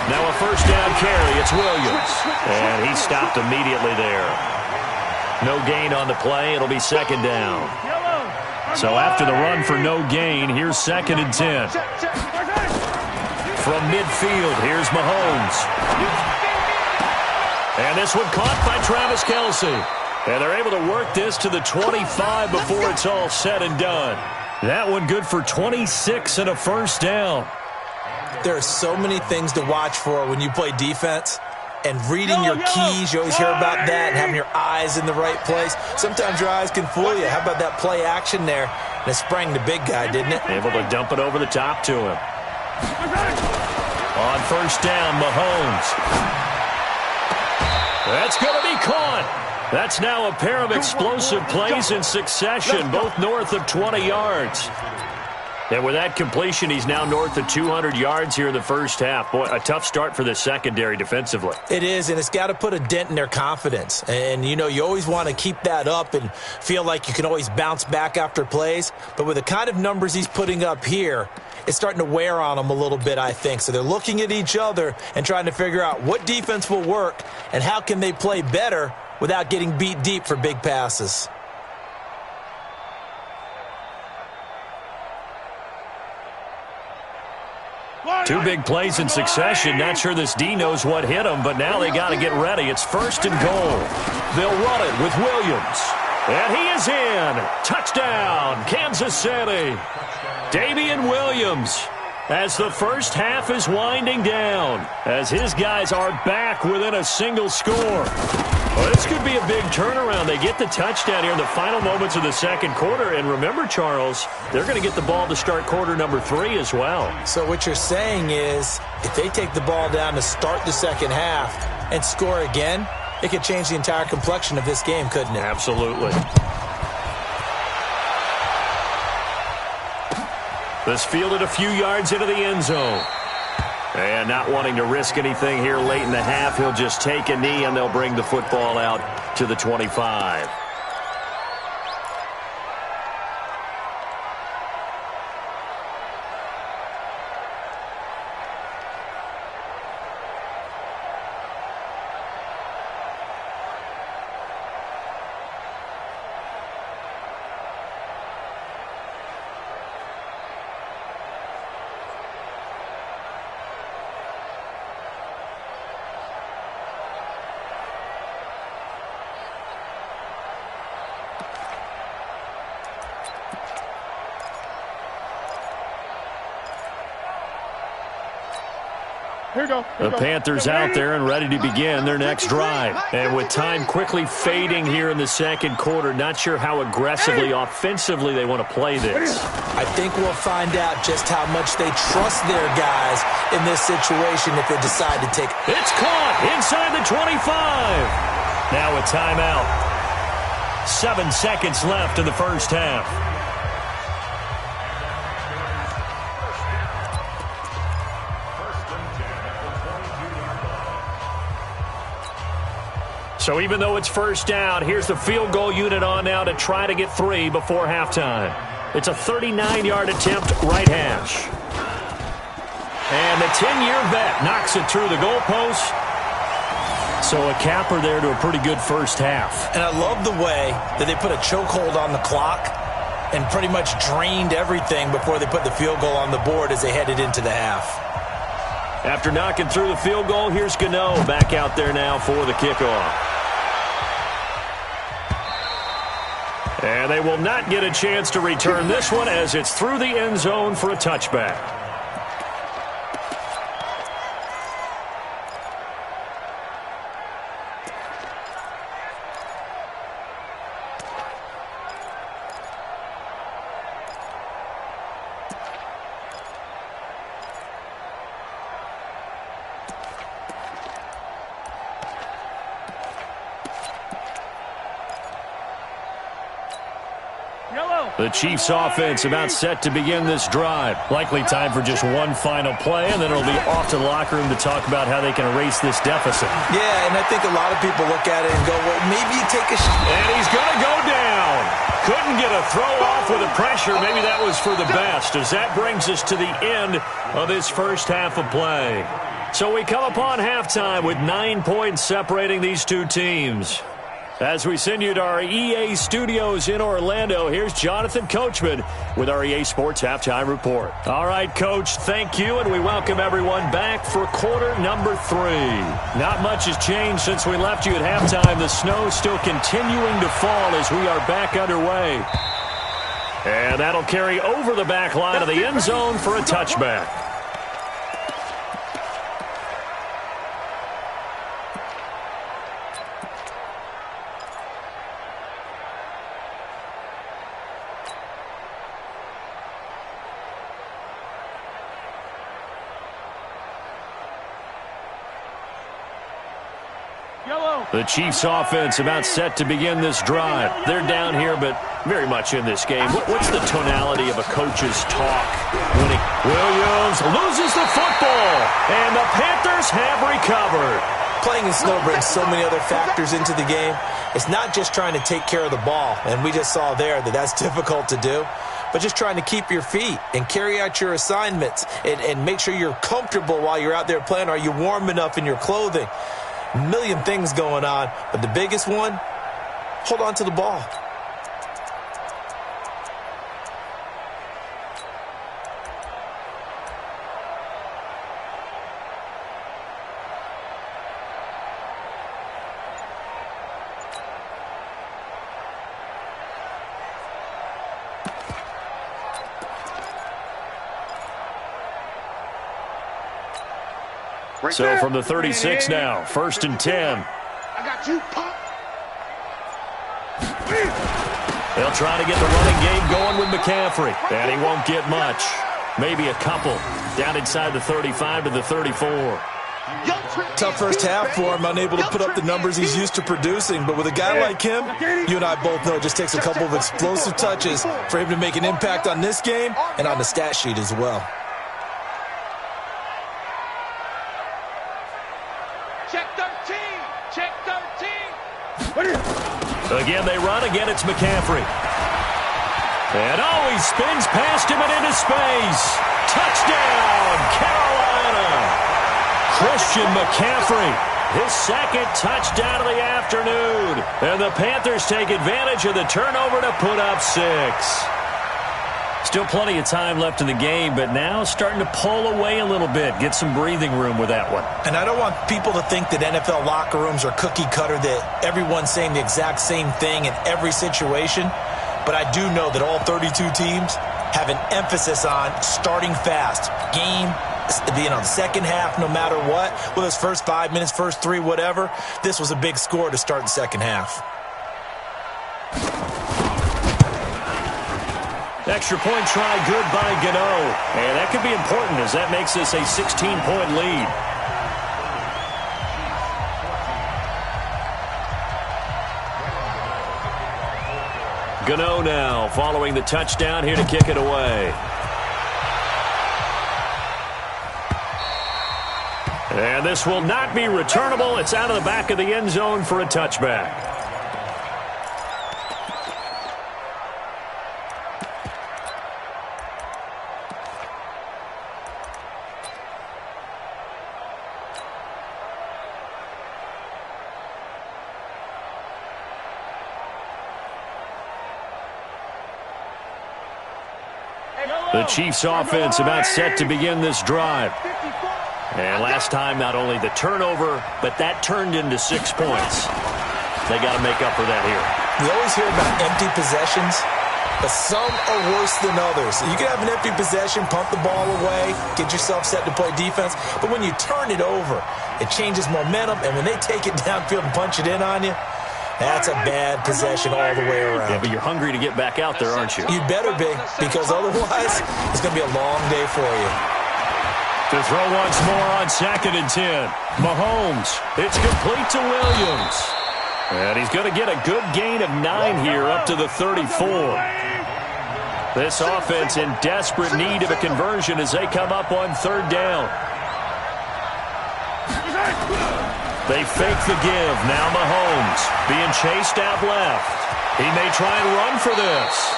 Now a first down carry. It's Williams. And he stopped immediately there. No gain on the play. It'll be second down. So after the run for no gain, here's 2nd and 10. From midfield, here's Mahomes. And this one caught by Travis Kelce. And they're able to work this to the 25 before it's all said and done. That one good for 26 and a first down. There are so many things to watch for when you play defense. And reading your keys, you always hear about that, and having your eyes in the right place. Sometimes your eyes can fool you. How about that play action there? And it sprang the big guy, didn't it? Able to dump it over the top to him. On first down, Mahomes. That's going to be caught. That's now a pair of explosive plays in succession, both north of 20 yards. And with that completion, he's now north of 200 yards here in the first half. Boy, a tough start for the secondary defensively. It is, and it's got to put a dent in their confidence. And, you know, you always want to keep that up and feel like you can always bounce back after plays. But with the kind of numbers he's putting up here, it's starting to wear on them a little bit, I think. So they're looking at each other and trying to figure out what defense will work and how can they play better without getting beat deep for big passes. Two big plays in succession. Not sure this D knows what hit him, but now they got to get ready. It's 1st and goal. They'll run it with Williams. And he is in. Touchdown, Kansas City. Damian Williams, as the first half is winding down, as his guys are back within a single score. Well, this could be a big turnaround. They get the touchdown here in the final moments of the second quarter. And remember, Charles, they're going to get the ball to start quarter number 3 as well. So what you're saying is if they take the ball down to start the second half and score again, it could change the entire complexion of this game, couldn't it? Absolutely. This fielded a few yards into the end zone. And not wanting to risk anything here late in the half, he'll just take a knee and they'll bring the football out to the 25. The Panthers out there and ready to begin their next drive. And with time quickly fading here in the second quarter, not sure how aggressively, offensively they want to play this. I think we'll find out just how much they trust their guys in this situation if they decide to take. It's caught inside the 25. Now a timeout. 7 seconds left in the first half. So even though it's first down, here's the field goal unit on now to try to get 3 before halftime. It's a 39-yard attempt, right hash. And the 10-year vet knocks it through the goalpost. So a capper there to a pretty good first half. And I love the way that they put a chokehold on the clock and pretty much drained everything before they put the field goal on the board as they headed into the half. After knocking through the field goal, here's Gano back out there now for the kickoff. And they will not get a chance to return this one as it's through the end zone for a touchback. The Chiefs offense about set to begin this drive. Likely time for just one final play, and then it'll be off to the locker room to talk about how they can erase this deficit. Yeah, and I think a lot of people look at it and go, well, maybe you take a shot. And he's going to go down. Couldn't get a throw off with the pressure. Maybe that was for the best, as that brings us to the end of this first half of play. So we come upon halftime with 9 points separating these two teams. As we send you to our EA studios in Orlando, here's Jonathan Coachman with our EA Sports Halftime Report. All right, Coach, thank you, and we welcome everyone back for quarter number 3. Not much has changed since we left you at halftime. The snow still continuing to fall as we are back underway. And that'll carry over the back line of the end zone for a touchback. The Chiefs offense about set to begin this drive. They're down here, but very much in this game. What's the tonality of a coach's talk? Williams loses the football, and the Panthers have recovered. Playing in snow brings so many other factors into the game. It's not just trying to take care of the ball, and we just saw there that that's difficult to do, but just trying to keep your feet and carry out your assignments and make sure you're comfortable while you're out there playing. Are you warm enough in your clothing? A million things going on, but the biggest one, hold on to the ball. So from the 36 now, 1st and 10. I got you, Pop. They'll try to get the running game going with McCaffrey, and he won't get much. Maybe a couple. Down inside the 35 to the 34. Tough first half for him, unable to put up the numbers he's used to producing. But with a guy like him, you and I both know it just takes a couple of explosive touches for him to make an impact on this game and on the stat sheet as well. Check 13. Check 13. Again, they run. Again, it's McCaffrey. And he spins past him and into space. Touchdown, Carolina. Christian McCaffrey, his second touchdown of the afternoon. And the Panthers take advantage of the turnover to put up 6. Still plenty of time left in the game, but now starting to pull away a little bit. Get some breathing room with that one. And I don't want people to think that NFL locker rooms are cookie cutter, that everyone's saying the exact same thing in every situation. But I do know that all 32 teams have an emphasis on starting fast. Game, the second half, no matter what. Whether it's first 5 minutes, first 3, whatever. This was a big score to start the second half. Extra point try good by Gano. And that could be important as that makes this a 16-point lead. Gano now following the touchdown here to kick it away. And this will not be returnable. It's out of the back of the end zone for a touchback. The Chiefs offense about set to begin this drive. And last time, not only the turnover, but that turned into 6 points. They got to make up for that here. We always hear about empty possessions, but some are worse than others. You can have an empty possession, pump the ball away, get yourself set to play defense, but when you turn it over, it changes momentum, and when they take it downfield and punch it in on you, that's a bad possession all the way around. Yeah, but you're hungry to get back out there, aren't you? You better be, because otherwise it's going to be a long day for you. To throw once more on 2nd and 10. Mahomes, it's complete to Williams. And he's going to get a good gain of 9 here up to the 34. This offense in desperate need of a conversion as they come up on 3rd down. They fake the give. Now Mahomes being chased out left. He may try and run for this.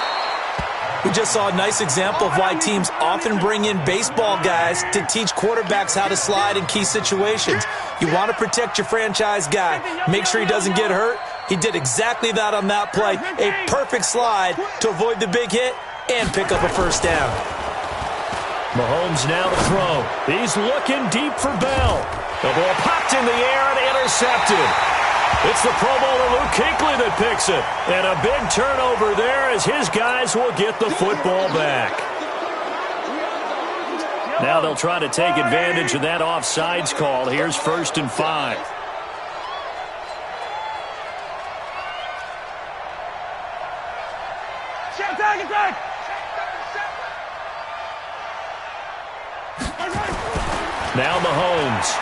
We just saw a nice example of why teams often bring in baseball guys to teach quarterbacks how to slide in key situations. You want to protect your franchise guy. Make sure he doesn't get hurt. He did exactly that on that play. A perfect slide to avoid the big hit and pick up a first down. Mahomes now to throw. He's looking deep for Bell. The ball popped in the air and intercepted. It's the Pro Bowler Luke Kuechly that picks it. And a big turnover there as his guys will get the football back. Now they'll try to take advantage of that offsides call. Here's 1st and 5. Now Mahomes.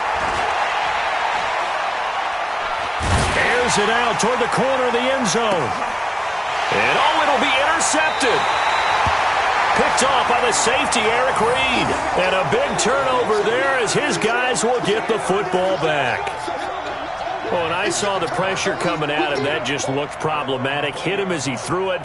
fires it out toward the corner of the end zone. And, it'll be intercepted. Picked off by the safety, Eric Reed. And a big turnover there as his guys will get the football back. Well, when I saw the pressure coming at him, that just looked problematic. Hit him as he threw it,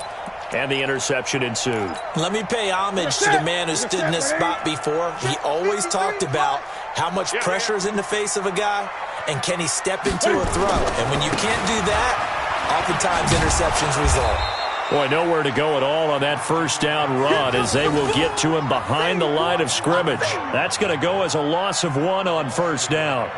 and the interception ensued. Let me pay homage to the man who stood in this spot before. He always talked about how much pressure is in the face of a guy, and can he step into a throw. And when you can't do that, oftentimes interceptions result. Boy, nowhere to go at all on that first down run as they will get to him behind the line of scrimmage. That's going to go as a loss of 1 on first down.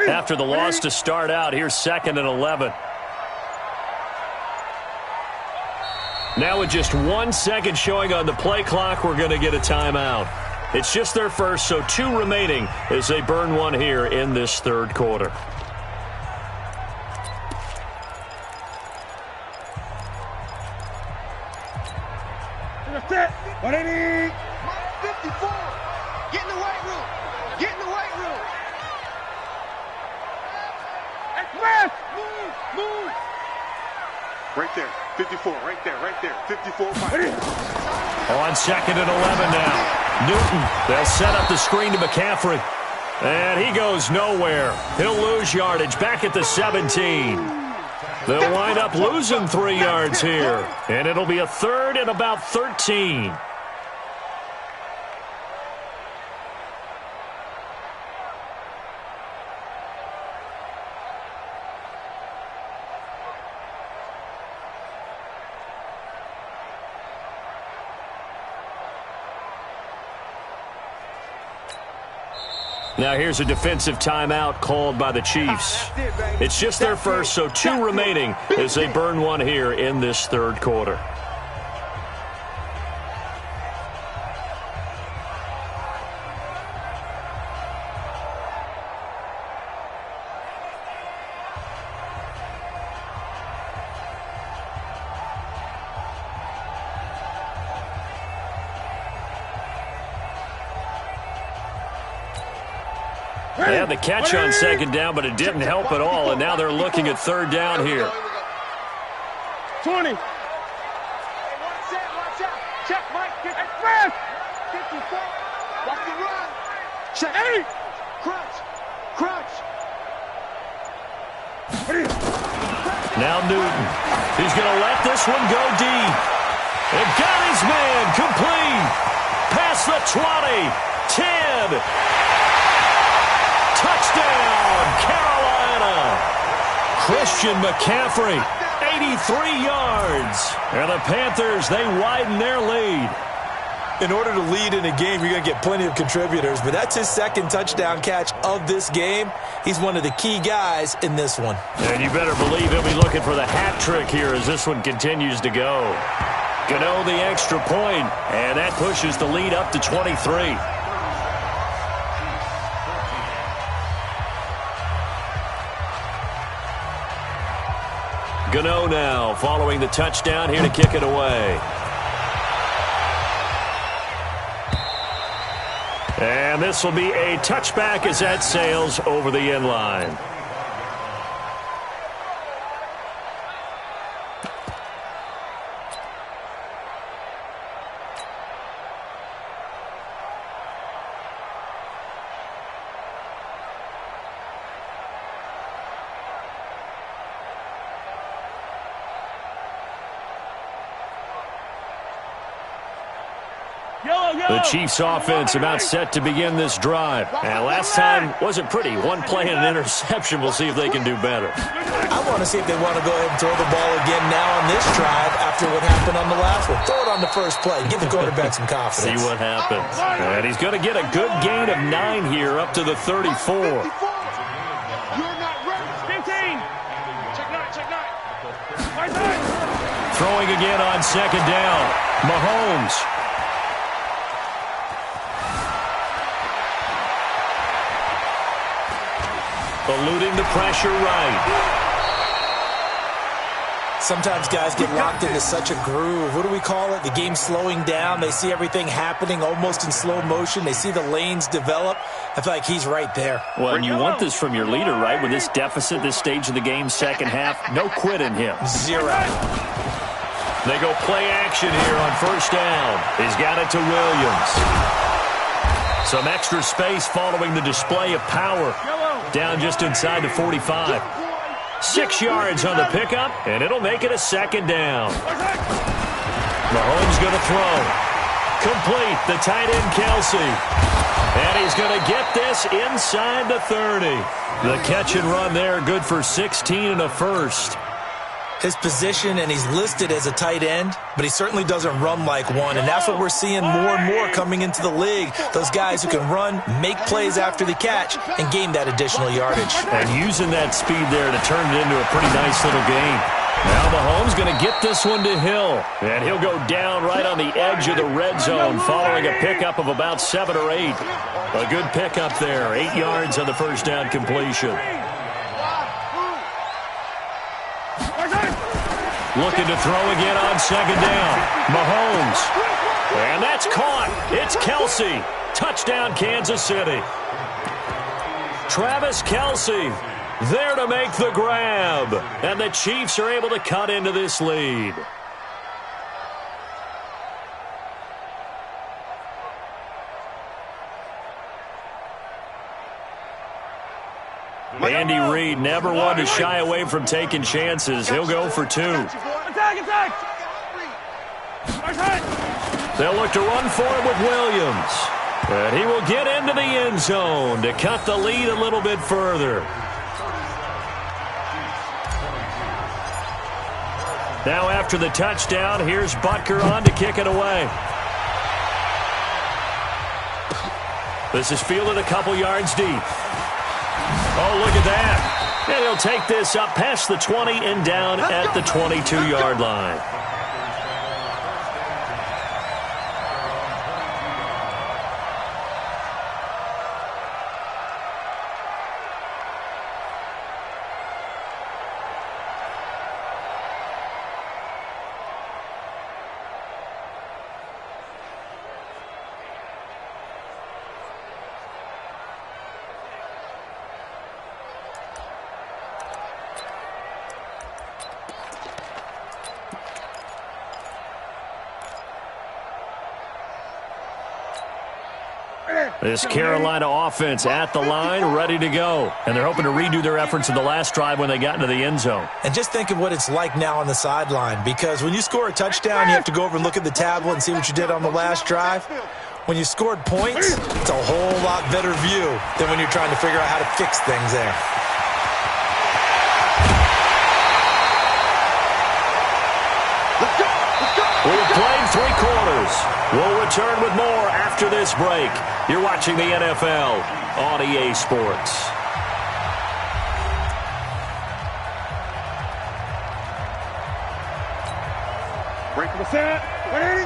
After the loss to start out, here's 2nd and 11. Now with just 1 second showing on the play clock, we're going to get a timeout. It's just their first, so 2 remaining as they burn one here in this third quarter. Set. 180. 54. Get in the weight room. Get in the weight room. Express. Move. Right there. 54. Right there. 54. On 2nd and 11 now. Newton, they'll set up the screen to McCaffrey. And he goes nowhere. He'll lose yardage back at the 17. They'll wind up losing 3 yards here. And it'll be a 3rd and about 13. Now here's a defensive timeout called by the Chiefs. It's just their first, so 2 remaining as they burn one here in this third quarter. They had the catch on 2nd down, but it didn't help at all, and now they're looking at 3rd down here. 20. Watch out. Check, Mike. Express. 54. Watch the run. Check. 8. Crunch. Now Newton. He's going to let this one go deep. And got his man complete. Past the 20. 10. Touchdown, Carolina. Christian McCaffrey, 83 yards. And the Panthers, they widen their lead. In order to lead in a game, you're going to get plenty of contributors, but that's his 2nd touchdown catch of this game. He's one of the key guys in this one. And you better believe he'll be looking for the hat trick here as this one continues to go. Gano the extra point, and that pushes the lead up to 23. Gano now following the touchdown here to kick it away. And this will be a touchback as that sails over the end line. The Chiefs offense about set to begin this drive. And last time wasn't pretty. One play and an interception. We'll see if they can do better. I want to see if they want to go ahead and throw the ball again now on this drive after what happened on the last one. Throw it on the first play. Give the quarterback some confidence. See what happens. And he's going to get a good gain of 9 here up to the 34. You're not ready. 15. Check 9. Throwing again on second down. Mahomes. Eluding the pressure right. Sometimes guys get locked into such a groove. What do we call it? The game's slowing down. They see everything happening almost in slow motion. They see the lanes develop. I feel like he's right there. Well, and you want this from your leader, right? With this deficit, this stage of the game, second half, no quit in him. 0. They go play action here on first down. He's got it to Williams. Some extra space following the display of power. Down just inside the 45. 6 yards on the pickup, and it'll make it a second down. Mahomes going to throw. Complete, the tight end Kelsey. And he's going to get this inside the 30. The catch and run there, good for 16 and a first. His position, and he's listed as a tight end, but he certainly doesn't run like one, and that's what we're seeing more and more coming into the league. Those guys who can run, make plays after the catch, and gain that additional yardage. And using that speed there to turn it into a pretty nice little game. Now Mahomes going to get this one to Hill, and he'll go down right on the edge of the red zone following a pickup of about 7 or 8. A good pickup there, 8 yards on the first down completion. Looking to throw again on second down. Mahomes. And that's caught. It's Kelsey. Touchdown, Kansas City. Travis Kelsey there to make the grab. And the Chiefs are able to cut into this lead. Andy Reid never one to shy away from taking chances. He'll go for 2. Attack! They'll look to run for it with Williams. And he will get into the end zone to cut the lead a little bit further. Now after the touchdown, here's Butker on to kick it away. This is fielded a couple yards deep. Oh, look at that. And he'll take this up past the 20 and down at the 22-yard line. This Carolina offense at the line, ready to go. And they're hoping to redo their efforts in the last drive when they got into the end zone. And just think of what it's like now on the sideline, because when you score a touchdown, you have to go over and look at the tablet and see what you did on the last drive. When you scored points, it's a whole lot better view than when you're trying to figure out how to fix things there. We have played 3 quarters. We'll return with more after this break. You're watching the NFL on EA Sports. Break the set. 180.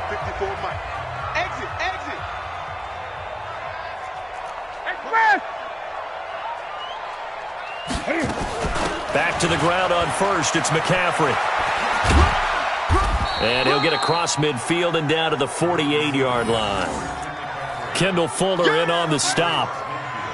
54 Mike. Exit. Express. Back to the ground on first. It's McCaffrey. And he'll get across midfield and down to the 48-yard line. Kendall Fuller in on the stop.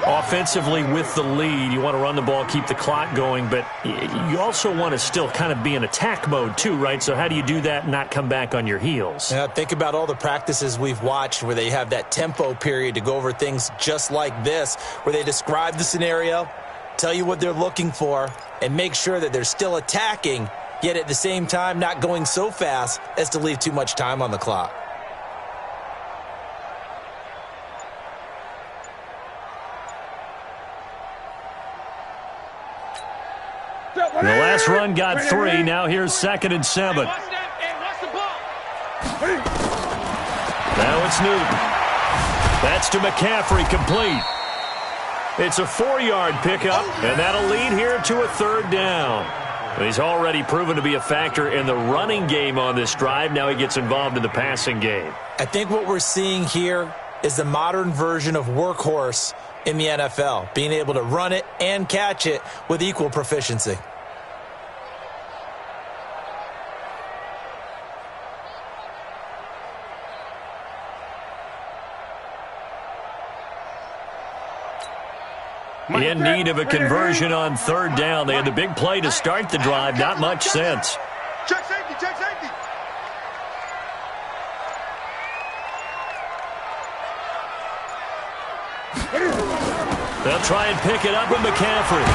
Offensively with the lead, you want to run the ball, keep the clock going, but you also want to still kind of be in attack mode too, right? So how do you do that and not come back on your heels? Yeah, think about all the practices we've watched where they have that tempo period to go over things just like this, where they describe the scenario, tell you what they're looking for, and make sure that they're still attacking, yet at the same time not going so fast as to leave too much time on the clock. The last run got 3. Now here's 2nd and 7. Watch the ball. Now it's Newton. That's to McCaffrey, complete. It's a 4-yard pickup, and that'll lead here to a 3rd down. He's already proven to be a factor in the running game on this drive. Now he gets involved in the passing game. I think what we're seeing here is the modern version of workhorse in the NFL, being able to run it and catch it with equal proficiency. In need of a conversion on 3rd down. They had the big play to start the drive. Not much sense. Check safety, check safety. They'll try and pick it up with McCaffrey.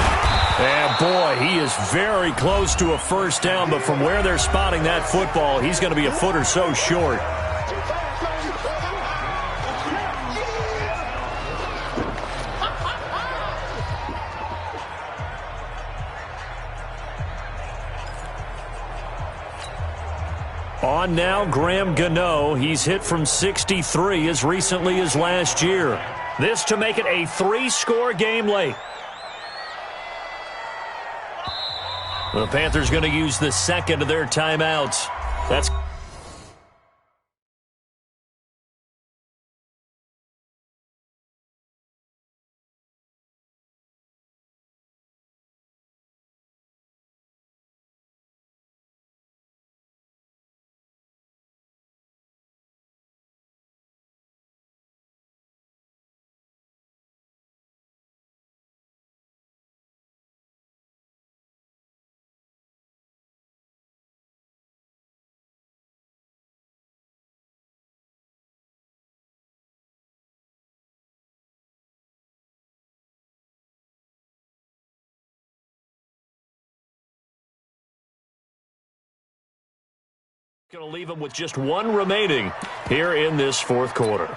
And, boy, he is very close to a 1st down, but from where they're spotting that football, he's going to be a foot or so short. On now, Graham Gano. He's hit from 63 as recently as last year. This to make it a 3-score game late. The Panthers going to use the 2nd of their timeouts. That's going to leave him with just 1 remaining here in this 4th quarter.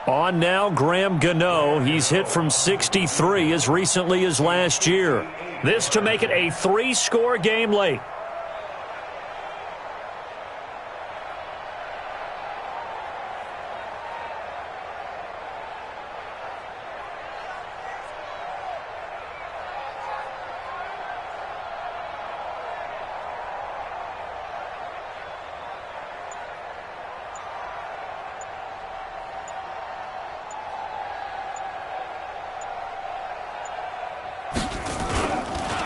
On now, Graham Gano. He's hit from 63 as recently as last year. This to make it a 3-score game late.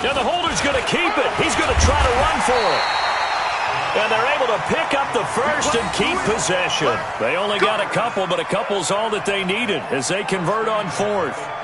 And the holder's going to keep it. He's going to try to run for it. And they're able to pick up the 1st and keep possession. They only got a couple, but a couple's all that they needed as they convert on 4th.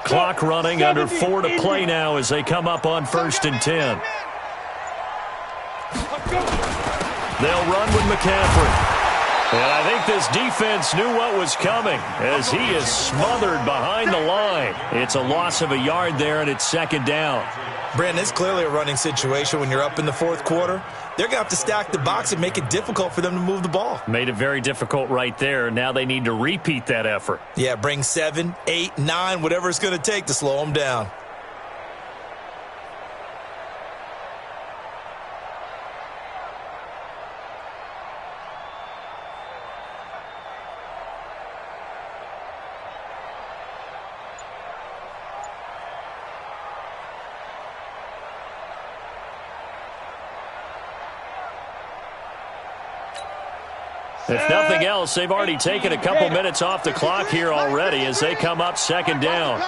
Clock running, under 4 to play now as they come up on 1st and 10. They'll run with McCaffrey. And I think this defense knew what was coming as he is smothered behind the line. It's a loss of a yard there, and it's 2nd down. Brandon, it's clearly a running situation when you're up in the 4th quarter. They're going to have to stack the box and make it difficult for them to move the ball. Made it very difficult right there. Now they need to repeat that effort. Yeah, bring 7, 8, 9, whatever it's going to take to slow them down. If nothing else, they've already taken a couple minutes off the clock here already as they come up 2nd down.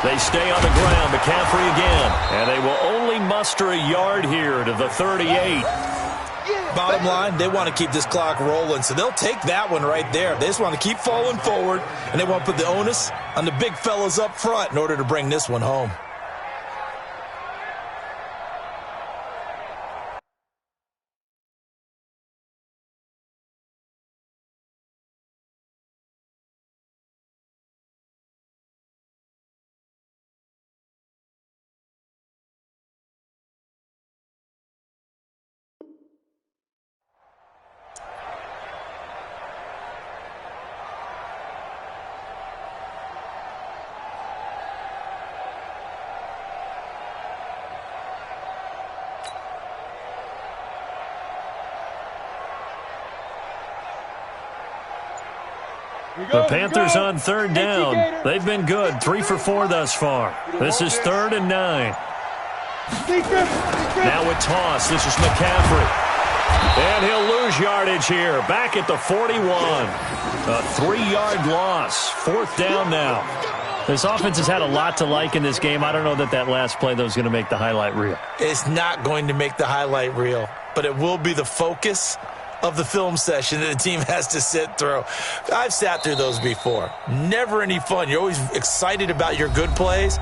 They stay on the ground. McCaffrey again. And they will only muster a yard here to the 38. Bottom line, they want to keep this clock rolling, so they'll take that one right there. They just want to keep falling forward, and they want to put the onus on the big fellas up front in order to bring this one home. The Panthers on third down. They've been good, 3 for 4 thus far. This is 3rd and 9. Now with toss, this is McCaffrey. And he'll lose yardage here, back at the 41. A 3-yard loss, 4th down now. This offense has had a lot to like in this game. I don't know that last play, though, is going to make the highlight reel. It's not going to make the highlight reel, but it will be the focus of the film session that the team has to sit through. I've sat through those before. Never any fun. You're always excited about your good plays,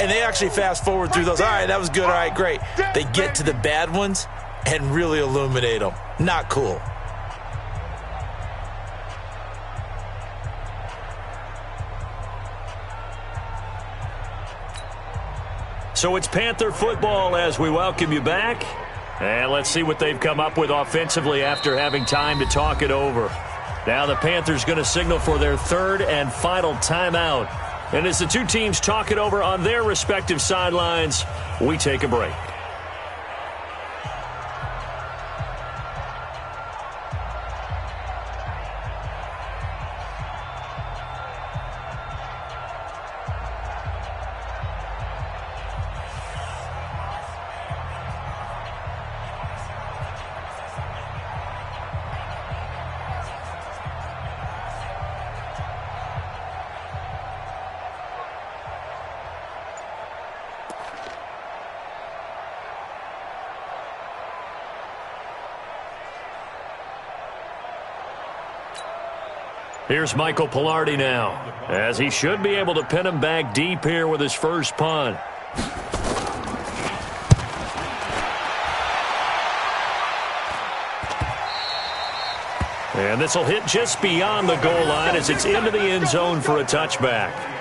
and they actually fast forward through those. All right, that was good. All right, great. They get to the bad ones and really illuminate them. Not cool. So it's Panther football as we welcome you back. And let's see what they've come up with offensively after having time to talk it over. Now the Panthers going to signal for their 3rd and final timeout. And as the two teams talk it over on their respective sidelines, we take a break. Here's Michael Pilardi now, as he should be able to pin him back deep here with his first punt. And this will hit just beyond the goal line as it's into the end zone for a touchback.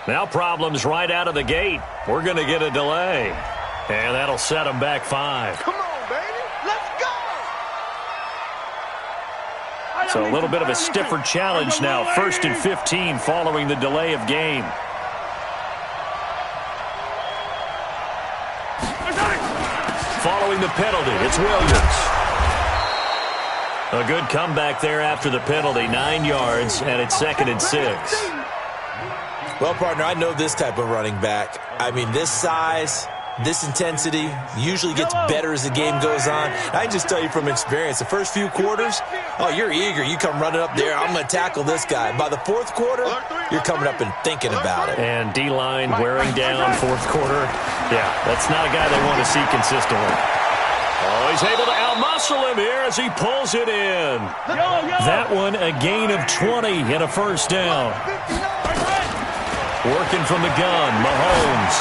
Now problems right out of the gate. We're going to get a delay. And that'll set them back 5. Come on, baby. Let's go. So a little bit of a stiffer challenge now. 1st and 15 following the delay of game. Following the penalty, it's Williams. A good comeback there after the penalty. 9 yards, and it's 2nd and 6. Well, partner, I know this type of running back. I mean, this size, this intensity usually gets better as the game goes on. I can just tell you from experience, the first few quarters, oh, you're eager. You come running up there, I'm going to tackle this guy. By the 4th quarter, you're coming up and thinking about it. And D-line wearing down 4th quarter. Yeah, that's not a guy they want to see consistently. Oh, he's able to outmuscle him here as he pulls it in. That one, a gain of 20 and a first down. Working from the gun, Mahomes.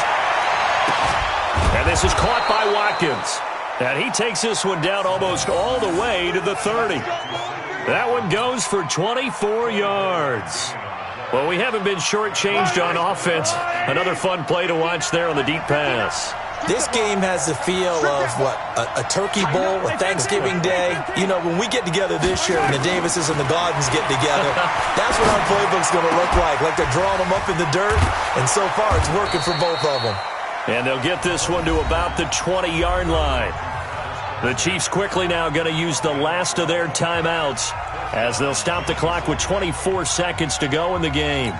And this is caught by Watkins. And he takes this one down almost all the way to the 30. That one goes for 24 yards. Well, we haven't been shortchanged on offense. Another fun play to watch there on the deep pass. This game has the feel of, a Turkey Bowl, a Thanksgiving Day. You know, when we get together this year, when the Davises and the Godwins get together, that's what our playbook's going to look like they're drawing them up in the dirt, and so far it's working for both of them. And they'll get this one to about the 20-yard line. The Chiefs quickly now going to use the last of their timeouts as they'll stop the clock with 24 seconds to go in the game.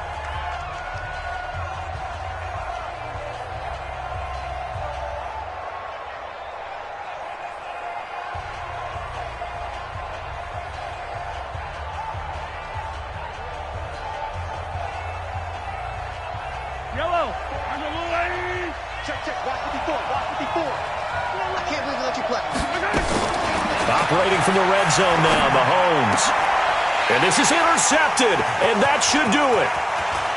Yellow. On the line. Check. Watch 54. I can't believe we let you play. Operating from the red zone now, Mahomes. And this is intercepted, and that should do it.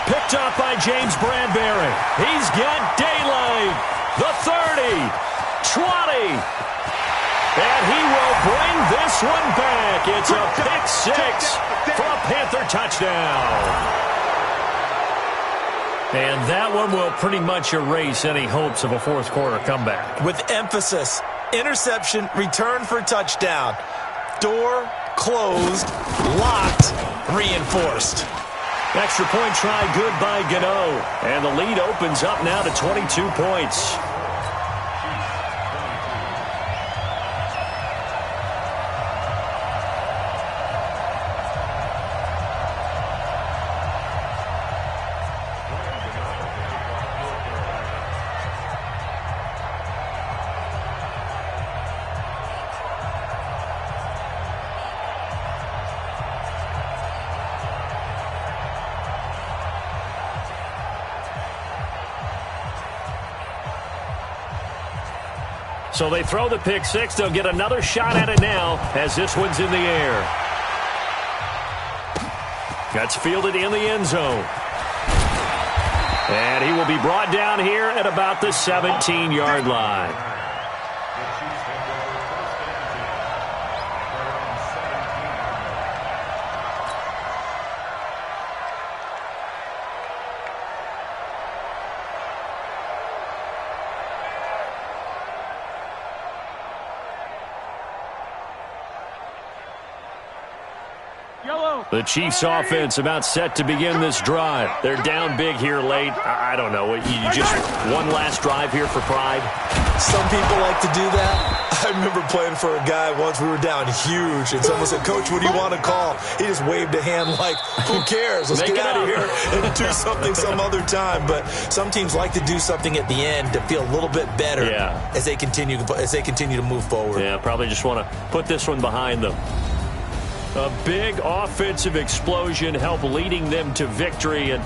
Picked up by James Bradbury. He's got daylight. The 30, 20. And he will bring this one back. It's a pick six for a Panther touchdown. And that one will pretty much erase any hopes of a fourth quarter comeback. With emphasis, interception, return for touchdown. Door closed, locked, reinforced. Extra point try good by Gano. And the lead opens up now to 22 points. So they throw the pick six. They'll get another shot at it now as this one's in the air. That's fielded in the end zone. And he will be brought down here at about the 17-yard line. The Chiefs offense about set to begin this drive. They're down big here late. I don't know. You just one last drive here for pride? Some people like to do that. I remember playing for a guy once. We were down huge, and someone said, "Coach, what do you want to call?" He just waved a hand like, "Who cares? Let's get out of here and do something some other time." But some teams like to do something at the end to feel a little bit better as they continue to move forward. Yeah, probably just want to put this one behind them. A big offensive explosion helped leading them to victory. And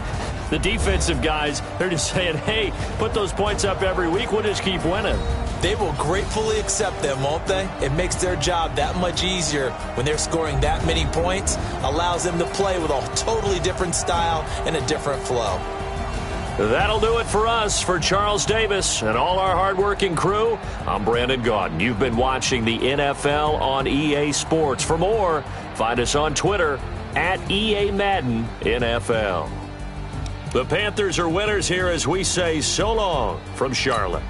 the defensive guys, they're just saying, hey, put those points up every week. We'll just keep winning. They will gratefully accept them, won't they? It makes their job that much easier when they're scoring that many points. Allows them to play with a totally different style and a different flow. That'll do it for us. For Charles Davis and all our hardworking crew, I'm Brandon Gaudin. You've been watching the NFL on EA Sports. For more, find us on Twitter at EA Madden NFL. The Panthers are winners here as we say so long from Charlotte.